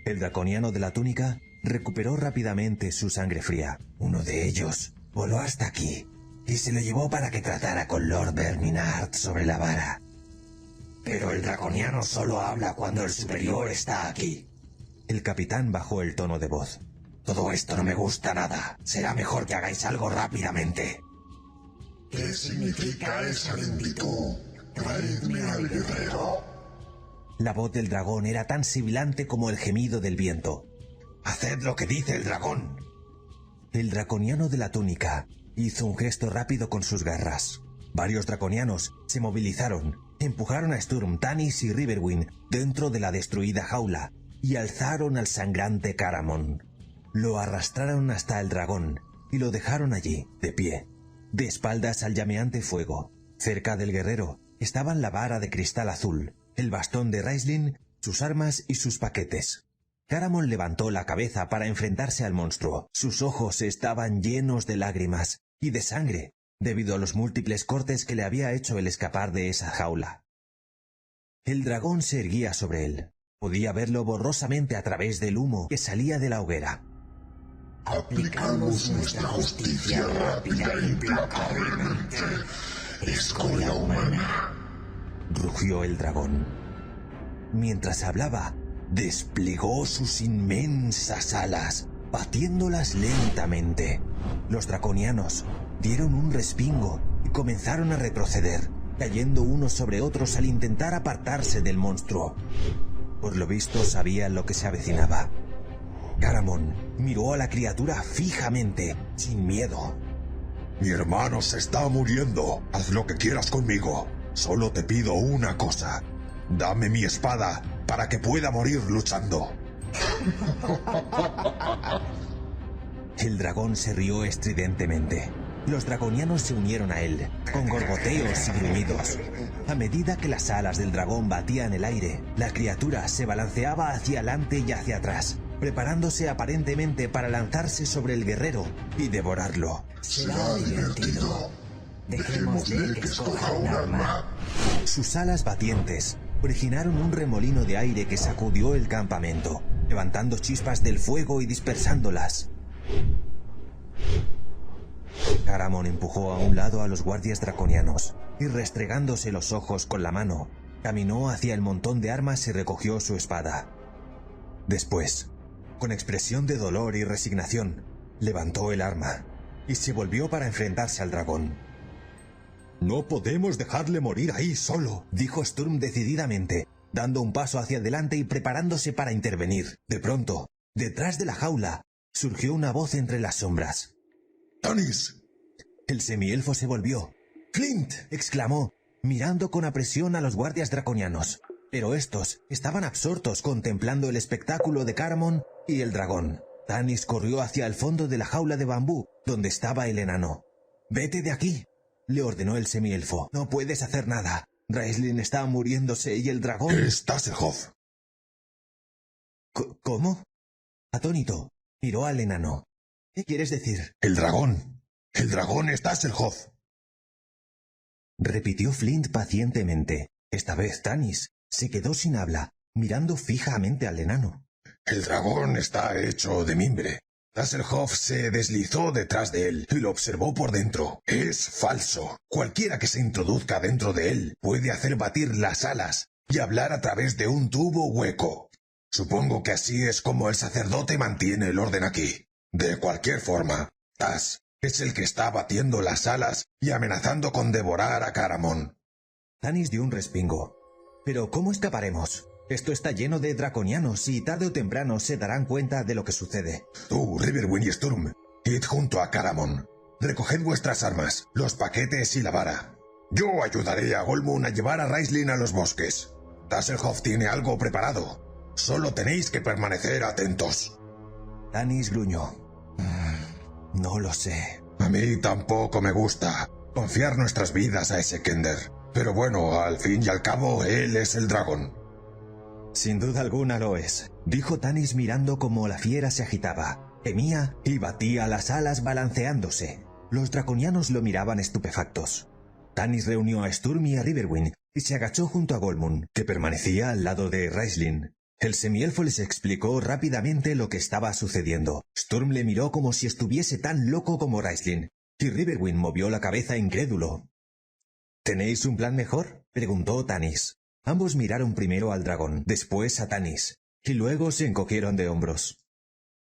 [SPEAKER 1] El draconiano de la túnica recuperó rápidamente su sangre fría.
[SPEAKER 5] Uno de ellos voló hasta aquí y se lo llevó para que tratara con Lord Berminard sobre la vara. Pero el draconiano solo habla cuando el superior está aquí.
[SPEAKER 1] El capitán bajó el tono de voz.
[SPEAKER 5] Todo esto no me gusta nada. Será mejor que hagáis algo rápidamente.
[SPEAKER 4] ¿Qué significa esa lentitud? Traedme al guerrero.
[SPEAKER 1] La voz del dragón era tan sibilante como el gemido del viento.
[SPEAKER 5] ¡Haced lo que dice el dragón!
[SPEAKER 1] El draconiano de la túnica hizo un gesto rápido con sus garras. Varios draconianos se movilizaron, empujaron a Sturm, Tanis y Riverwind dentro de la destruida jaula y alzaron al sangrante Caramon. Lo arrastraron hasta el dragón y lo dejaron allí, de pie, de espaldas al llameante fuego. Cerca del guerrero estaban la vara de cristal azul, el bastón de Raistlin, sus armas y sus paquetes. Caramon levantó la cabeza para enfrentarse al monstruo. Sus ojos estaban llenos de lágrimas y de sangre, debido a los múltiples cortes que le había hecho el escapar de esa jaula. El dragón se erguía sobre él. Podía verlo borrosamente a través del humo que salía de la hoguera.
[SPEAKER 4] Aplicamos nuestra justicia rápida e implacablemente. Escoria humana.
[SPEAKER 1] Rugió el dragón. Mientras hablaba, desplegó sus inmensas alas, batiéndolas lentamente. Los draconianos dieron un respingo y comenzaron a retroceder, cayendo unos sobre otros al intentar apartarse del monstruo. Por lo visto sabía lo que se avecinaba. Caramon miró a la criatura fijamente, sin miedo.
[SPEAKER 4] Mi hermano se está muriendo. Haz lo que quieras conmigo. Solo te pido una cosa. Dame mi espada para que pueda morir luchando.
[SPEAKER 1] El dragón se rió estridentemente. Los draconianos se unieron a él, con gorgoteos y gruñidos. A medida que las alas del dragón batían el aire, la criatura se balanceaba hacia adelante y hacia atrás, preparándose aparentemente para lanzarse sobre el guerrero y devorarlo.
[SPEAKER 5] Será divertido. Dejémosle que escoja un arma.
[SPEAKER 1] Sus alas batientes originaron un remolino de aire que sacudió el campamento, levantando chispas del fuego y dispersándolas. Caramon empujó a un lado a los guardias draconianos y, restregándose los ojos con la mano, caminó hacia el montón de armas y recogió su espada. Después, con expresión de dolor y resignación, levantó el arma y se volvió para enfrentarse al dragón. «No podemos dejarle morir ahí solo», dijo Sturm decididamente, dando un paso hacia adelante y preparándose para intervenir. De pronto, detrás de la jaula, surgió una voz entre las sombras.
[SPEAKER 4] ¡Tanis!
[SPEAKER 1] El semielfo se volvió. «¡Flint!», exclamó, mirando con apresión a los guardias draconianos. Pero estos estaban absortos contemplando el espectáculo de Caramon y el dragón. Tanis corrió hacia el fondo de la jaula de bambú, donde estaba el enano. «Vete de aquí», le ordenó el semielfo. «No puedes hacer nada. Raistlin está muriéndose y el dragón...»
[SPEAKER 4] Es Taserhoff.
[SPEAKER 1] ¿Cómo? Atónito, miró al enano. «¿Qué quieres decir?»
[SPEAKER 4] El dragón. El dragón es Taserhoff.
[SPEAKER 1] Repitió Flint pacientemente. Esta vez Tanis se quedó sin habla, mirando fijamente al enano.
[SPEAKER 4] El dragón está hecho de mimbre. Taserhoff se deslizó detrás de él y lo observó por dentro. Es falso. Cualquiera que se introduzca dentro de él puede hacer batir las alas y hablar a través de un tubo hueco. Supongo que así es como el sacerdote mantiene el orden aquí. De cualquier forma, Tas es el que está batiendo las alas y amenazando con devorar a Caramon.
[SPEAKER 1] Tanis dio un respingo. «¿Pero cómo escaparemos? Esto está lleno de draconianos y tarde o temprano se darán cuenta de lo que sucede».
[SPEAKER 4] Tú, Riverwind y Sturm, id junto a Caramon. Recoged vuestras armas, los paquetes y la vara. Yo ayudaré a Golmun a llevar a Raistlin a los bosques. Taserhoff tiene algo preparado. Solo tenéis que permanecer atentos.
[SPEAKER 1] Tanis gruñó. «No lo sé».
[SPEAKER 4] A mí tampoco me gusta confiar nuestras vidas a ese Kender. Pero bueno, al fin y al cabo, él es el dragón.
[SPEAKER 1] «Sin duda alguna lo es», dijo Tanis mirando cómo la fiera se agitaba. Gemía y batía las alas balanceándose. Los draconianos lo miraban estupefactos. Tanis reunió a Sturm y a Riverwind y se agachó junto a Golmun, que permanecía al lado de Raistlin. El semielfo les explicó rápidamente lo que estaba sucediendo. Sturm le miró como si estuviese tan loco como Raistlin, y Riverwind movió la cabeza incrédulo. «¿Tenéis un plan mejor?», preguntó Tanis. Ambos miraron primero al dragón, después a Tanis, y luego se encogieron de hombros.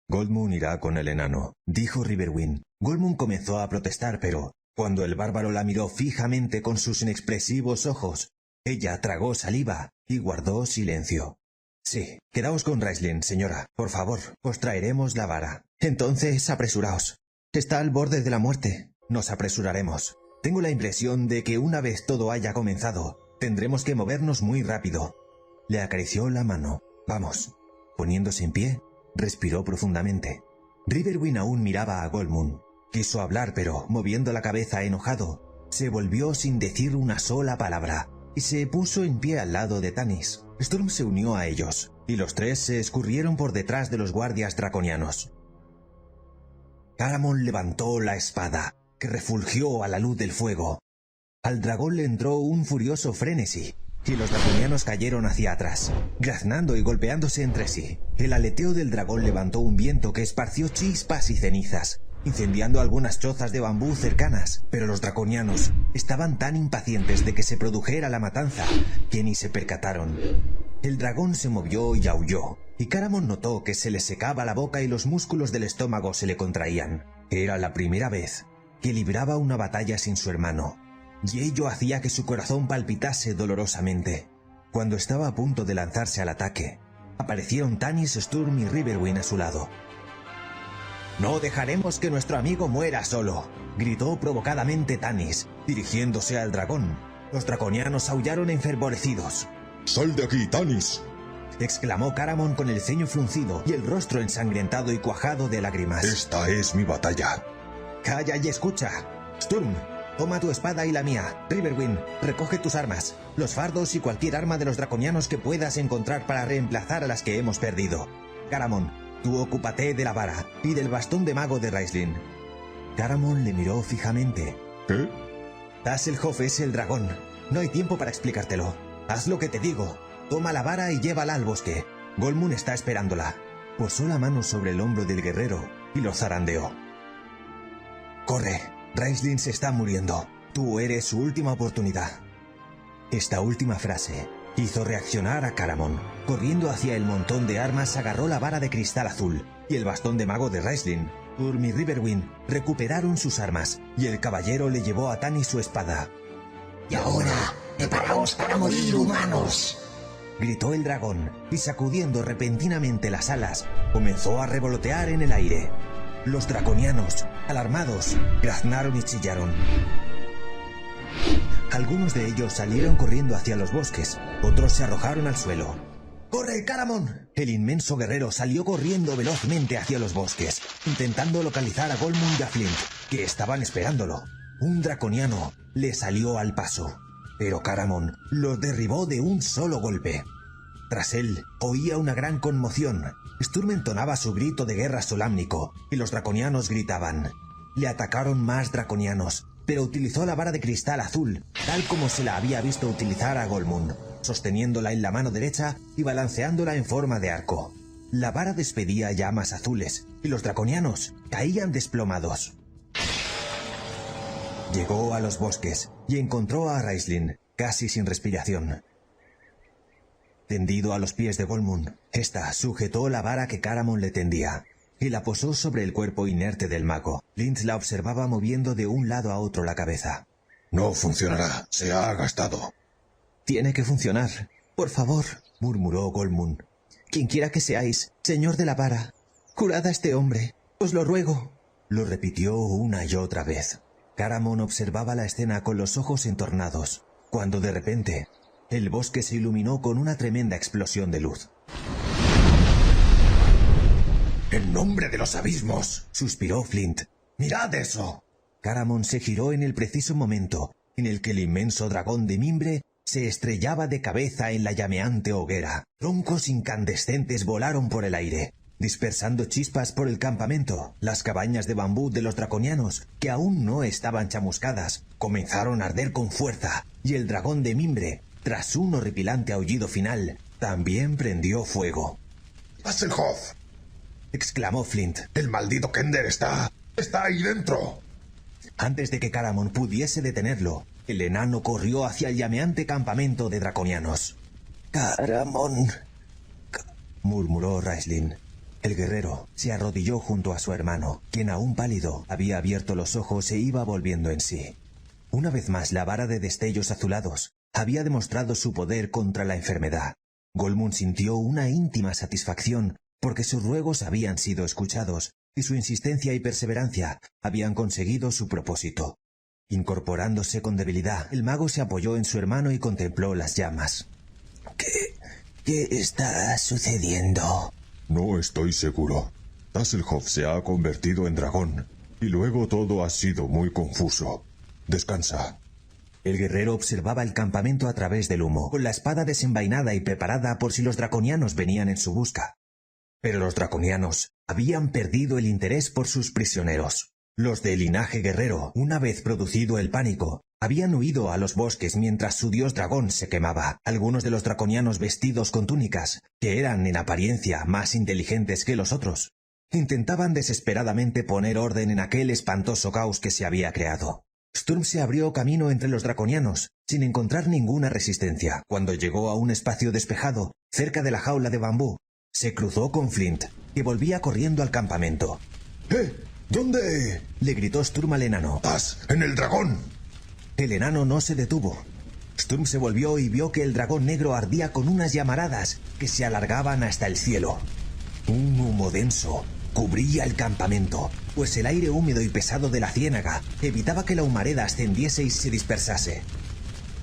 [SPEAKER 1] «Golmun irá con el enano», dijo Riverwind. Golmun comenzó a protestar, pero cuando el bárbaro la miró fijamente con sus inexpresivos ojos, ella tragó saliva y guardó silencio. «Sí, quedaos con Raistlin, señora. Por favor, os traeremos la vara». «Entonces apresuraos. Está al borde de la muerte. Nos apresuraremos. Tengo la impresión de que una vez todo haya comenzado, tendremos que movernos muy rápido». Le acarició la mano. «Vamos». Poniéndose en pie, respiró profundamente. Riverwind aún miraba a Golmun. Quiso hablar, pero, moviendo la cabeza enojado, se volvió sin decir una sola palabra y se puso en pie al lado de Tanis. Sturm se unió a ellos, y los tres se escurrieron por detrás de los guardias draconianos. Caramon levantó la espada, que refulgió a la luz del fuego. Al dragón le entró un furioso frenesí. y los draconianos cayeron hacia atrás, graznando y golpeándose entre sí. El aleteo del dragón levantó un viento que esparció chispas y cenizas, incendiando algunas chozas de bambú cercanas, pero los draconianos estaban tan impacientes de que se produjera la matanza que ni se percataron. El dragón se movió y aulló, y Caramon notó que se le secaba la boca y los músculos del estómago se le contraían. Era la primera vez que libraba una batalla sin su hermano, y ello hacía que su corazón palpitase dolorosamente. Cuando estaba a punto de lanzarse al ataque, aparecieron Tanis, Sturm y Riverwind a su lado. «No dejaremos que nuestro amigo muera solo», gritó provocadamente Tanis, dirigiéndose al dragón. Los draconianos aullaron enfervorecidos.
[SPEAKER 2] ¡Sal de aquí, Tanis!,
[SPEAKER 1] exclamó Caramon con el ceño fruncido y el rostro ensangrentado y cuajado de lágrimas.
[SPEAKER 2] Esta es mi batalla.
[SPEAKER 1] «Calla y escucha. Sturm, toma tu espada y la mía. Riverwind, recoge tus armas, los fardos y cualquier arma de los draconianos que puedas encontrar para reemplazar a las que hemos perdido. Caramon, tú ocúpate de la vara y del bastón de mago de Raistlin». Caramon le miró fijamente.
[SPEAKER 2] ¿Qué?
[SPEAKER 1] Tasslehoff es el dragón. No hay tiempo para explicártelo. Haz lo que te digo. Toma la vara y llévala al bosque. Golmun está esperándola. Posó la mano sobre el hombro del guerrero y lo zarandeó. «Corre, Raistlin se está muriendo. Tú eres su última oportunidad». Esta última frase hizo reaccionar a Caramon. Corriendo hacia el montón de armas, agarró la vara de cristal azul y el bastón de mago de Raistlin. Sturm y Riverwind recuperaron sus armas y el caballero le llevó a Tanis su espada.
[SPEAKER 5] Y ahora, preparaos para morir, humanos.
[SPEAKER 1] Gritó el dragón y, sacudiendo repentinamente las alas, comenzó a revolotear en el aire. Los draconianos, alarmados, graznaron y chillaron. Algunos de ellos salieron corriendo hacia los bosques, otros se arrojaron al suelo. ¡Corre, Caramon! El inmenso guerrero salió corriendo velozmente hacia los bosques, intentando localizar a Golmun y a Flint, que estaban esperándolo. Un draconiano le salió al paso, pero Caramon lo derribó de un solo golpe. Tras él, oía una gran conmoción. Sturm entonaba su grito de guerra solámnico, y los draconianos gritaban. Le atacaron más draconianos, pero utilizó la vara de cristal azul, tal como se la había visto utilizar a Golmun, sosteniéndola en la mano derecha y balanceándola en forma de arco. La vara despedía llamas azules, y los draconianos caían desplomados. Llegó a los bosques y encontró a Raistlin, casi sin respiración. Tendido a los pies de Golmun, ésta sujetó la vara que Caramon le tendía y la posó sobre el cuerpo inerte del mago. Flint la observaba moviendo de un lado a otro la cabeza.
[SPEAKER 4] No funcionará, se ha gastado.
[SPEAKER 3] Tiene que funcionar. Por favor,
[SPEAKER 1] murmuró Golmun.
[SPEAKER 3] Quienquiera que seáis, señor de la vara, curad a este hombre, os lo ruego.
[SPEAKER 1] Lo repitió una y otra vez. Caramon observaba la escena con los ojos entornados, cuando de repente el bosque se iluminó con una tremenda explosión de luz.
[SPEAKER 4] ¡En nombre de los abismos!,
[SPEAKER 1] suspiró Flint.
[SPEAKER 4] ¡Mirad eso!
[SPEAKER 1] Caramon se giró en el preciso momento en el que el inmenso dragón de mimbre se estrellaba de cabeza en la llameante hoguera. Troncos incandescentes volaron por el aire, dispersando chispas por el campamento. Las cabañas de bambú de los draconianos, que aún no estaban chamuscadas, comenzaron a arder con fuerza, y el dragón de mimbre, tras un horripilante aullido final, también prendió fuego.
[SPEAKER 4] ¡Tasslehoff!,
[SPEAKER 1] exclamó Flint.
[SPEAKER 4] ¡El maldito Kender está ahí dentro!
[SPEAKER 1] Antes de que Caramon pudiese detenerlo, el enano corrió hacia el llameante campamento de draconianos.
[SPEAKER 3] Caramon,
[SPEAKER 1] murmuró Raistlin. El guerrero se arrodilló junto a su hermano, quien aún pálido había abierto los ojos e iba volviendo en sí. Una vez más la vara de destellos azulados había demostrado su poder contra la enfermedad. Golmun sintió una íntima satisfacción porque sus ruegos habían sido escuchados y su insistencia y perseverancia habían conseguido su propósito. Incorporándose con debilidad, el mago se apoyó en su hermano y contempló las llamas.
[SPEAKER 5] ¿Qué está sucediendo?
[SPEAKER 2] No estoy seguro. Tasslehoff se ha convertido en dragón, y luego todo ha sido muy confuso. Descansa.
[SPEAKER 1] El guerrero observaba el campamento a través del humo, con la espada desenvainada y preparada por si los draconianos venían en su busca. Pero los draconianos habían perdido el interés por sus prisioneros. Los de linaje guerrero, una vez producido el pánico, habían huido a los bosques mientras su dios dragón se quemaba. Algunos de los draconianos vestidos con túnicas, que eran en apariencia más inteligentes que los otros, intentaban desesperadamente poner orden en aquel espantoso caos que se había creado. Sturm se abrió camino entre los draconianos, sin encontrar ninguna resistencia. Cuando llegó a un espacio despejado, cerca de la jaula de bambú, se cruzó con Flint, que volvía corriendo al campamento.
[SPEAKER 4] ¿Dónde?
[SPEAKER 1] Le gritó Sturm al enano.
[SPEAKER 4] ¡Estás en el dragón!
[SPEAKER 1] El enano no se detuvo. Sturm se volvió y vio que el dragón negro ardía con unas llamaradas que se alargaban hasta el cielo. Un humo denso cubría el campamento, pues el aire húmedo y pesado de la ciénaga evitaba que la humareda ascendiese y se dispersase.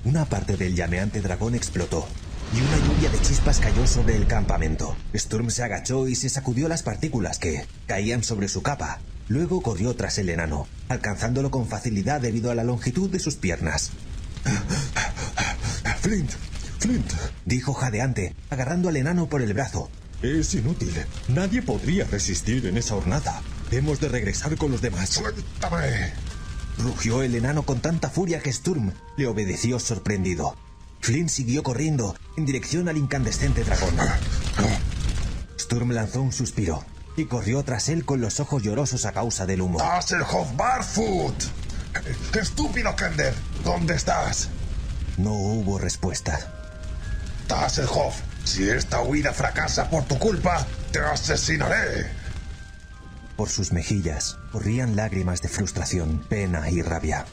[SPEAKER 1] Una parte del llameante dragón explotó, y una lluvia de chispas cayó sobre el campamento. Sturm se agachó y se sacudió las partículas que caían sobre su capa. Luego corrió tras el enano, alcanzándolo con facilidad debido a la longitud de sus piernas.
[SPEAKER 2] Flint,
[SPEAKER 1] Dijo jadeante, agarrando al enano por el brazo.
[SPEAKER 2] es inútil. Nadie podría resistir en esa hornada. Hemos de regresar con los demás.
[SPEAKER 4] ¡Suéltame!
[SPEAKER 1] Rugió el enano con tanta furia que Sturm le obedeció sorprendido. Flint siguió corriendo en dirección al incandescente dragón. Sturm lanzó un suspiro y corrió tras él con los ojos llorosos a causa del humo.
[SPEAKER 4] ¡Taserhof Barfoot! ¡Estúpido Kender! ¿Dónde estás?
[SPEAKER 1] No hubo respuesta.
[SPEAKER 4] Taserhof, si esta huida fracasa por tu culpa, te asesinaré.
[SPEAKER 1] Por sus mejillas corrían lágrimas de frustración, pena y rabia.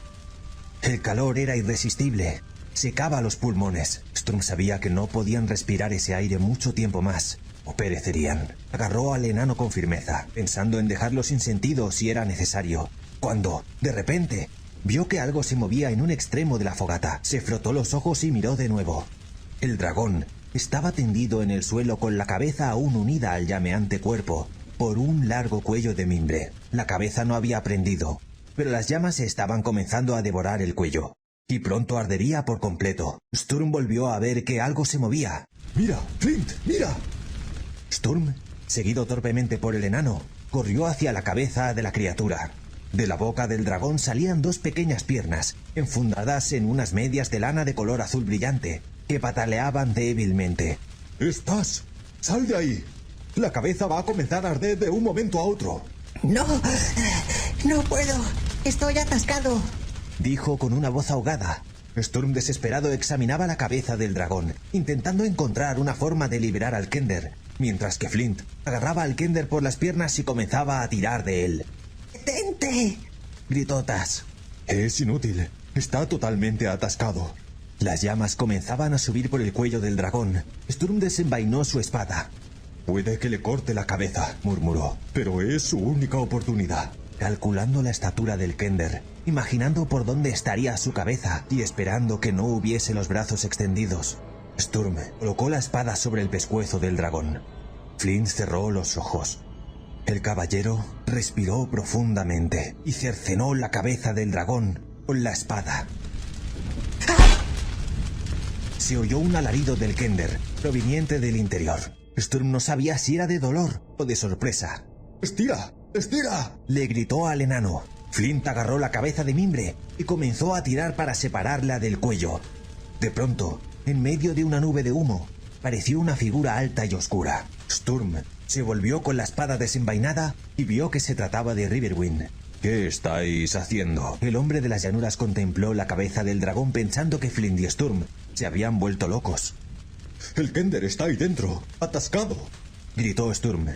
[SPEAKER 1] El calor era irresistible, secaba los pulmones. Sturm sabía que no podían respirar ese aire mucho tiempo más, o perecerían. Agarró al enano con firmeza, pensando en dejarlo sin sentido si era necesario, cuando, de repente, vio que algo se movía en un extremo de la fogata. Se frotó los ojos y miró de nuevo. El dragón estaba tendido en el suelo con la cabeza aún unida al llameante cuerpo por un largo cuello de mimbre. La cabeza no había prendido, pero las llamas estaban comenzando a devorar el cuello, y pronto ardería por completo. Sturm volvió a ver que algo se movía.
[SPEAKER 2] ¡Mira, Flint, mira!
[SPEAKER 1] Sturm, seguido torpemente por el enano, corrió hacia la cabeza de la criatura. De la boca del dragón salían dos pequeñas piernas, enfundadas en unas medias de lana de color azul brillante, que pataleaban débilmente.
[SPEAKER 2] ¡Estás! ¡Sal de ahí! La cabeza va a comenzar a arder de un momento a otro.
[SPEAKER 3] No, no puedo. Estoy atascado.
[SPEAKER 1] Dijo con una voz ahogada. Sturm desesperado examinaba la cabeza del dragón, intentando encontrar una forma de liberar al Kender, mientras que Flint agarraba al Kender por las piernas y comenzaba a tirar de él.
[SPEAKER 3] ¡Detente!
[SPEAKER 1] Gritó Taz.
[SPEAKER 2] Es inútil. Está totalmente atascado.
[SPEAKER 1] Las llamas comenzaban a subir por el cuello del dragón. Sturm desenvainó su espada.
[SPEAKER 2] Puede que le corte la cabeza, murmuró, pero es su única oportunidad.
[SPEAKER 1] Calculando la estatura del Kender, imaginando por dónde estaría su cabeza y esperando que no hubiese los brazos extendidos, Sturm colocó la espada sobre el pescuezo del dragón. Flint cerró los ojos. El caballero respiró profundamente y cercenó la cabeza del dragón con la espada. Se oyó un alarido del Kender, proveniente del interior. Sturm no sabía si era de dolor o de sorpresa.
[SPEAKER 2] ¡Estira! ¡Estira!
[SPEAKER 1] Le gritó al enano. Flint agarró la cabeza de mimbre y comenzó a tirar para separarla del cuello. De pronto, en medio de una nube de humo, pareció una figura alta y oscura. Sturm se volvió con la espada desenvainada y vio que se trataba de Riverwind.
[SPEAKER 2] ¿Qué estáis haciendo?
[SPEAKER 1] El hombre de las llanuras contempló la cabeza del dragón pensando que Flint y Sturm se habían vuelto locos.
[SPEAKER 2] El Kender está ahí dentro, atascado.
[SPEAKER 1] Gritó Sturm.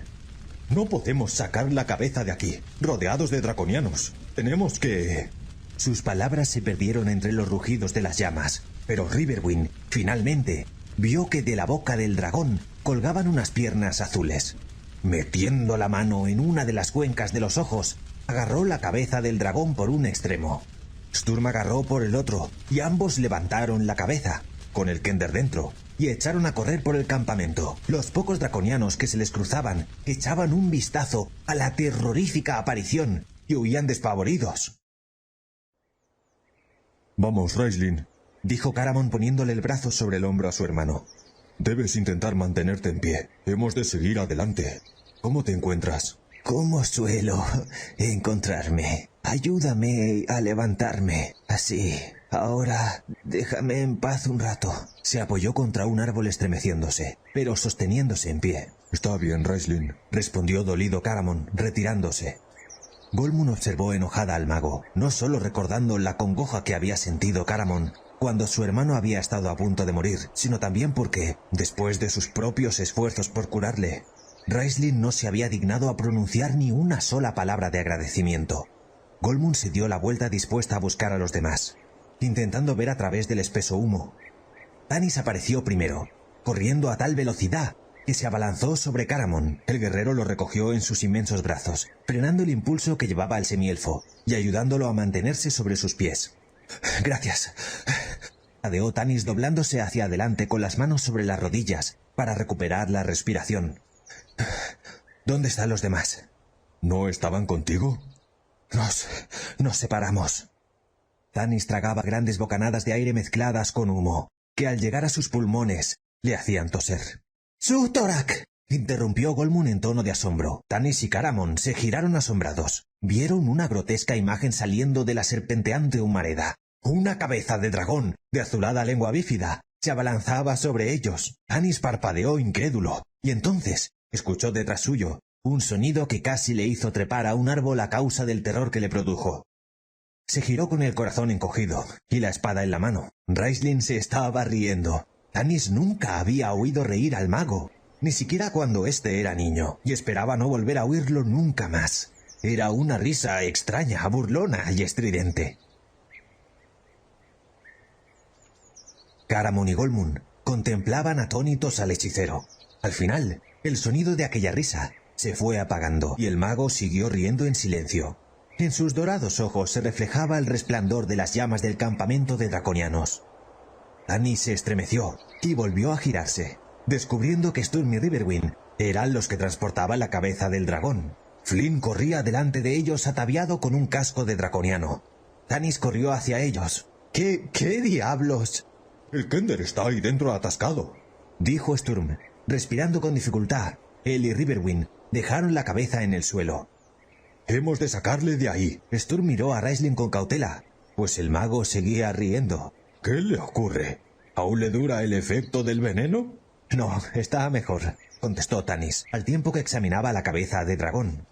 [SPEAKER 2] No podemos sacar la cabeza de aquí, rodeados de draconianos. Tenemos que...
[SPEAKER 1] Sus palabras se perdieron entre los rugidos de las llamas, pero Riverwind, finalmente, vio que de la boca del dragón colgaban unas piernas azules. Metiendo la mano en una de las cuencas de los ojos, agarró la cabeza del dragón por un extremo. Sturm agarró por el otro, y ambos levantaron la cabeza, con el Kender dentro, y echaron a correr por el campamento. Los pocos draconianos que se les cruzaban echaban un vistazo a la terrorífica aparición y huían despavoridos.
[SPEAKER 2] Vamos, Raistlin,
[SPEAKER 1] Dijo Caramon poniéndole el brazo sobre el hombro a su hermano.
[SPEAKER 2] debes intentar mantenerte en pie. Hemos de seguir adelante. ¿Cómo te encuentras?
[SPEAKER 5] ¿Cómo suelo encontrarme?
[SPEAKER 1] Ayúdame a levantarme. Así. Ahora, déjame en paz un rato. Se apoyó contra un árbol estremeciéndose, pero sosteniéndose en pie.
[SPEAKER 2] Está bien, Raistlin,
[SPEAKER 1] respondió dolido Caramon, retirándose. Goldmund observó enojada al mago, no solo recordando la congoja que había sentido Caramon cuando su hermano había estado a punto de morir, sino también porque, después de sus propios esfuerzos por curarle, Raistlin no se había dignado a pronunciar ni una sola palabra de agradecimiento. Goldmund se dio la vuelta dispuesta a buscar a los demás, intentando ver a través del espeso humo. Tanis apareció primero, corriendo a tal velocidad que se abalanzó sobre Caramon. El guerrero lo recogió en sus inmensos brazos, frenando el impulso que llevaba el semielfo y ayudándolo a mantenerse sobre sus pies. «Gracias», jadeó Tanis doblándose hacia adelante con las manos sobre las rodillas para recuperar la respiración. «¿Dónde están los demás?»
[SPEAKER 2] ¿No estaban contigo?
[SPEAKER 1] Nos separamos». Tanis tragaba grandes bocanadas de aire mezcladas con humo, que al llegar a sus pulmones le hacían toser. «¡Sutorak!», interrumpió Goldmund en tono de asombro. Tanis y Caramon se giraron asombrados. Vieron una grotesca imagen saliendo de la serpenteante humareda. Una cabeza de dragón, de azulada lengua bífida, se abalanzaba sobre ellos. Tanis parpadeó incrédulo, y entonces escuchó detrás suyo un sonido que casi le hizo trepar a un árbol a causa del terror que le produjo. Se giró con el corazón encogido y la espada en la mano. Raistlin se estaba riendo. Tanis nunca había oído reír al mago, ni siquiera cuando éste era niño, y esperaba no volver a oírlo nunca más. Era una risa extraña, burlona y estridente. Caramon y Goldmund contemplaban atónitos al hechicero. Al final, el sonido de aquella risa se fue apagando y el mago siguió riendo en silencio. En sus dorados ojos se reflejaba el resplandor de las llamas del campamento de draconianos. Tanis se estremeció y volvió a girarse, descubriendo que Sturm y Riverwind eran los que transportaban la cabeza del dragón. Flynn corría delante de ellos ataviado con un casco de draconiano. Tanis corrió hacia ellos. ¿Qué diablos?
[SPEAKER 2] «El Kender está ahí dentro atascado»,
[SPEAKER 1] dijo Sturm, respirando con dificultad. Él y Riverwind dejaron la cabeza en el suelo.
[SPEAKER 2] «Hemos de sacarle de ahí».
[SPEAKER 1] Sturm miró a Raistlin con cautela, pues el mago seguía riendo.
[SPEAKER 2] «¿Qué le ocurre? ¿Aún le dura el efecto del veneno?»
[SPEAKER 1] «No, está mejor», contestó Tanis, al tiempo que examinaba la cabeza de dragón.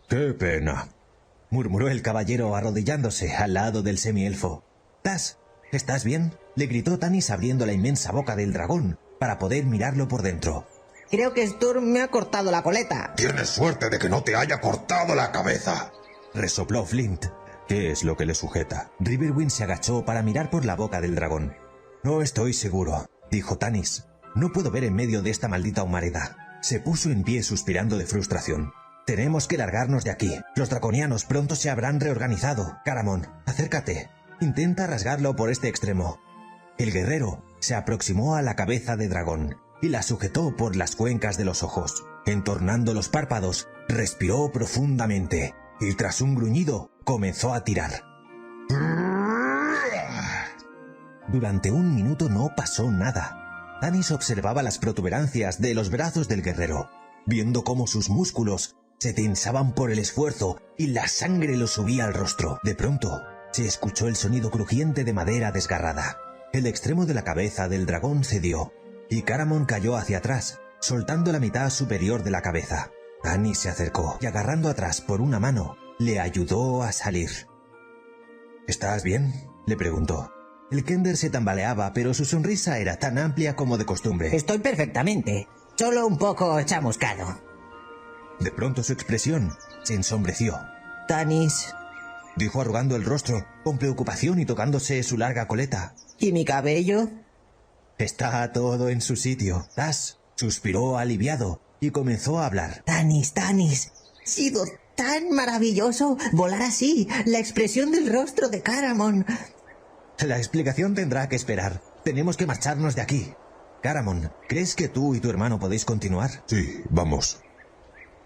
[SPEAKER 2] «Qué pena»,
[SPEAKER 1] murmuró el caballero arrodillándose al lado del semielfo. «Tas, ¿estás bien?», le gritó Tanis abriendo la inmensa boca del dragón para poder mirarlo por dentro.
[SPEAKER 3] Creo que Sturm me ha cortado la coleta.
[SPEAKER 4] Tienes suerte de que no te haya cortado la cabeza,
[SPEAKER 1] resopló Flint.
[SPEAKER 2] «¿Qué es lo que le sujeta?»
[SPEAKER 1] Riverwind se agachó para mirar por la boca del dragón. «No estoy seguro», dijo Tanis. «No puedo ver en medio de esta maldita humareda». Se puso en pie suspirando de frustración. «Tenemos que largarnos de aquí. Los draconianos pronto se habrán reorganizado. Caramon, acércate. Intenta rasgarlo por este extremo». El guerrero se aproximó a la cabeza de dragón y la sujetó por las cuencas de los ojos. Entornando los párpados, respiró profundamente y tras un gruñido comenzó a tirar. Durante un minuto no pasó nada. Tanis observaba las protuberancias de los brazos del guerrero, viendo cómo sus músculos se tensaban por el esfuerzo y la sangre lo subía al rostro. De pronto, se escuchó el sonido crujiente de madera desgarrada. El extremo de la cabeza del dragón cedió, y Caramon cayó hacia atrás, soltando la mitad superior de la cabeza. Tanis se acercó y agarrando atrás por una mano, le ayudó a salir. «¿Estás bien?», le preguntó. El Kender se tambaleaba, pero su sonrisa era tan amplia como de costumbre.
[SPEAKER 3] Estoy perfectamente, solo un poco chamuscado.
[SPEAKER 1] De pronto su expresión se ensombreció.
[SPEAKER 3] Tanis,
[SPEAKER 1] dijo arrugando el rostro, con preocupación y tocándose su larga coleta.
[SPEAKER 3] ¿Y mi cabello?
[SPEAKER 1] Está todo en su sitio. Tas suspiró aliviado y comenzó a hablar.
[SPEAKER 3] Tanis, ha sido tan maravilloso volar así, la expresión del rostro de Caramon.
[SPEAKER 1] La explicación tendrá que esperar. Tenemos que marcharnos de aquí. Caramon, ¿crees que tú y tu hermano podéis continuar?
[SPEAKER 2] «Sí, vamos».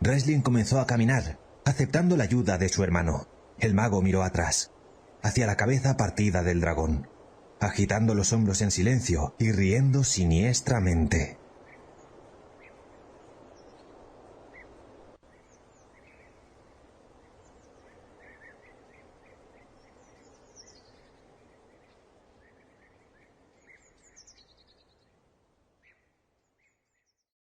[SPEAKER 1] Raistlin comenzó a caminar, aceptando la ayuda de su hermano. El mago miró atrás, hacia la cabeza partida del dragón, agitando los hombros en silencio y riendo siniestramente.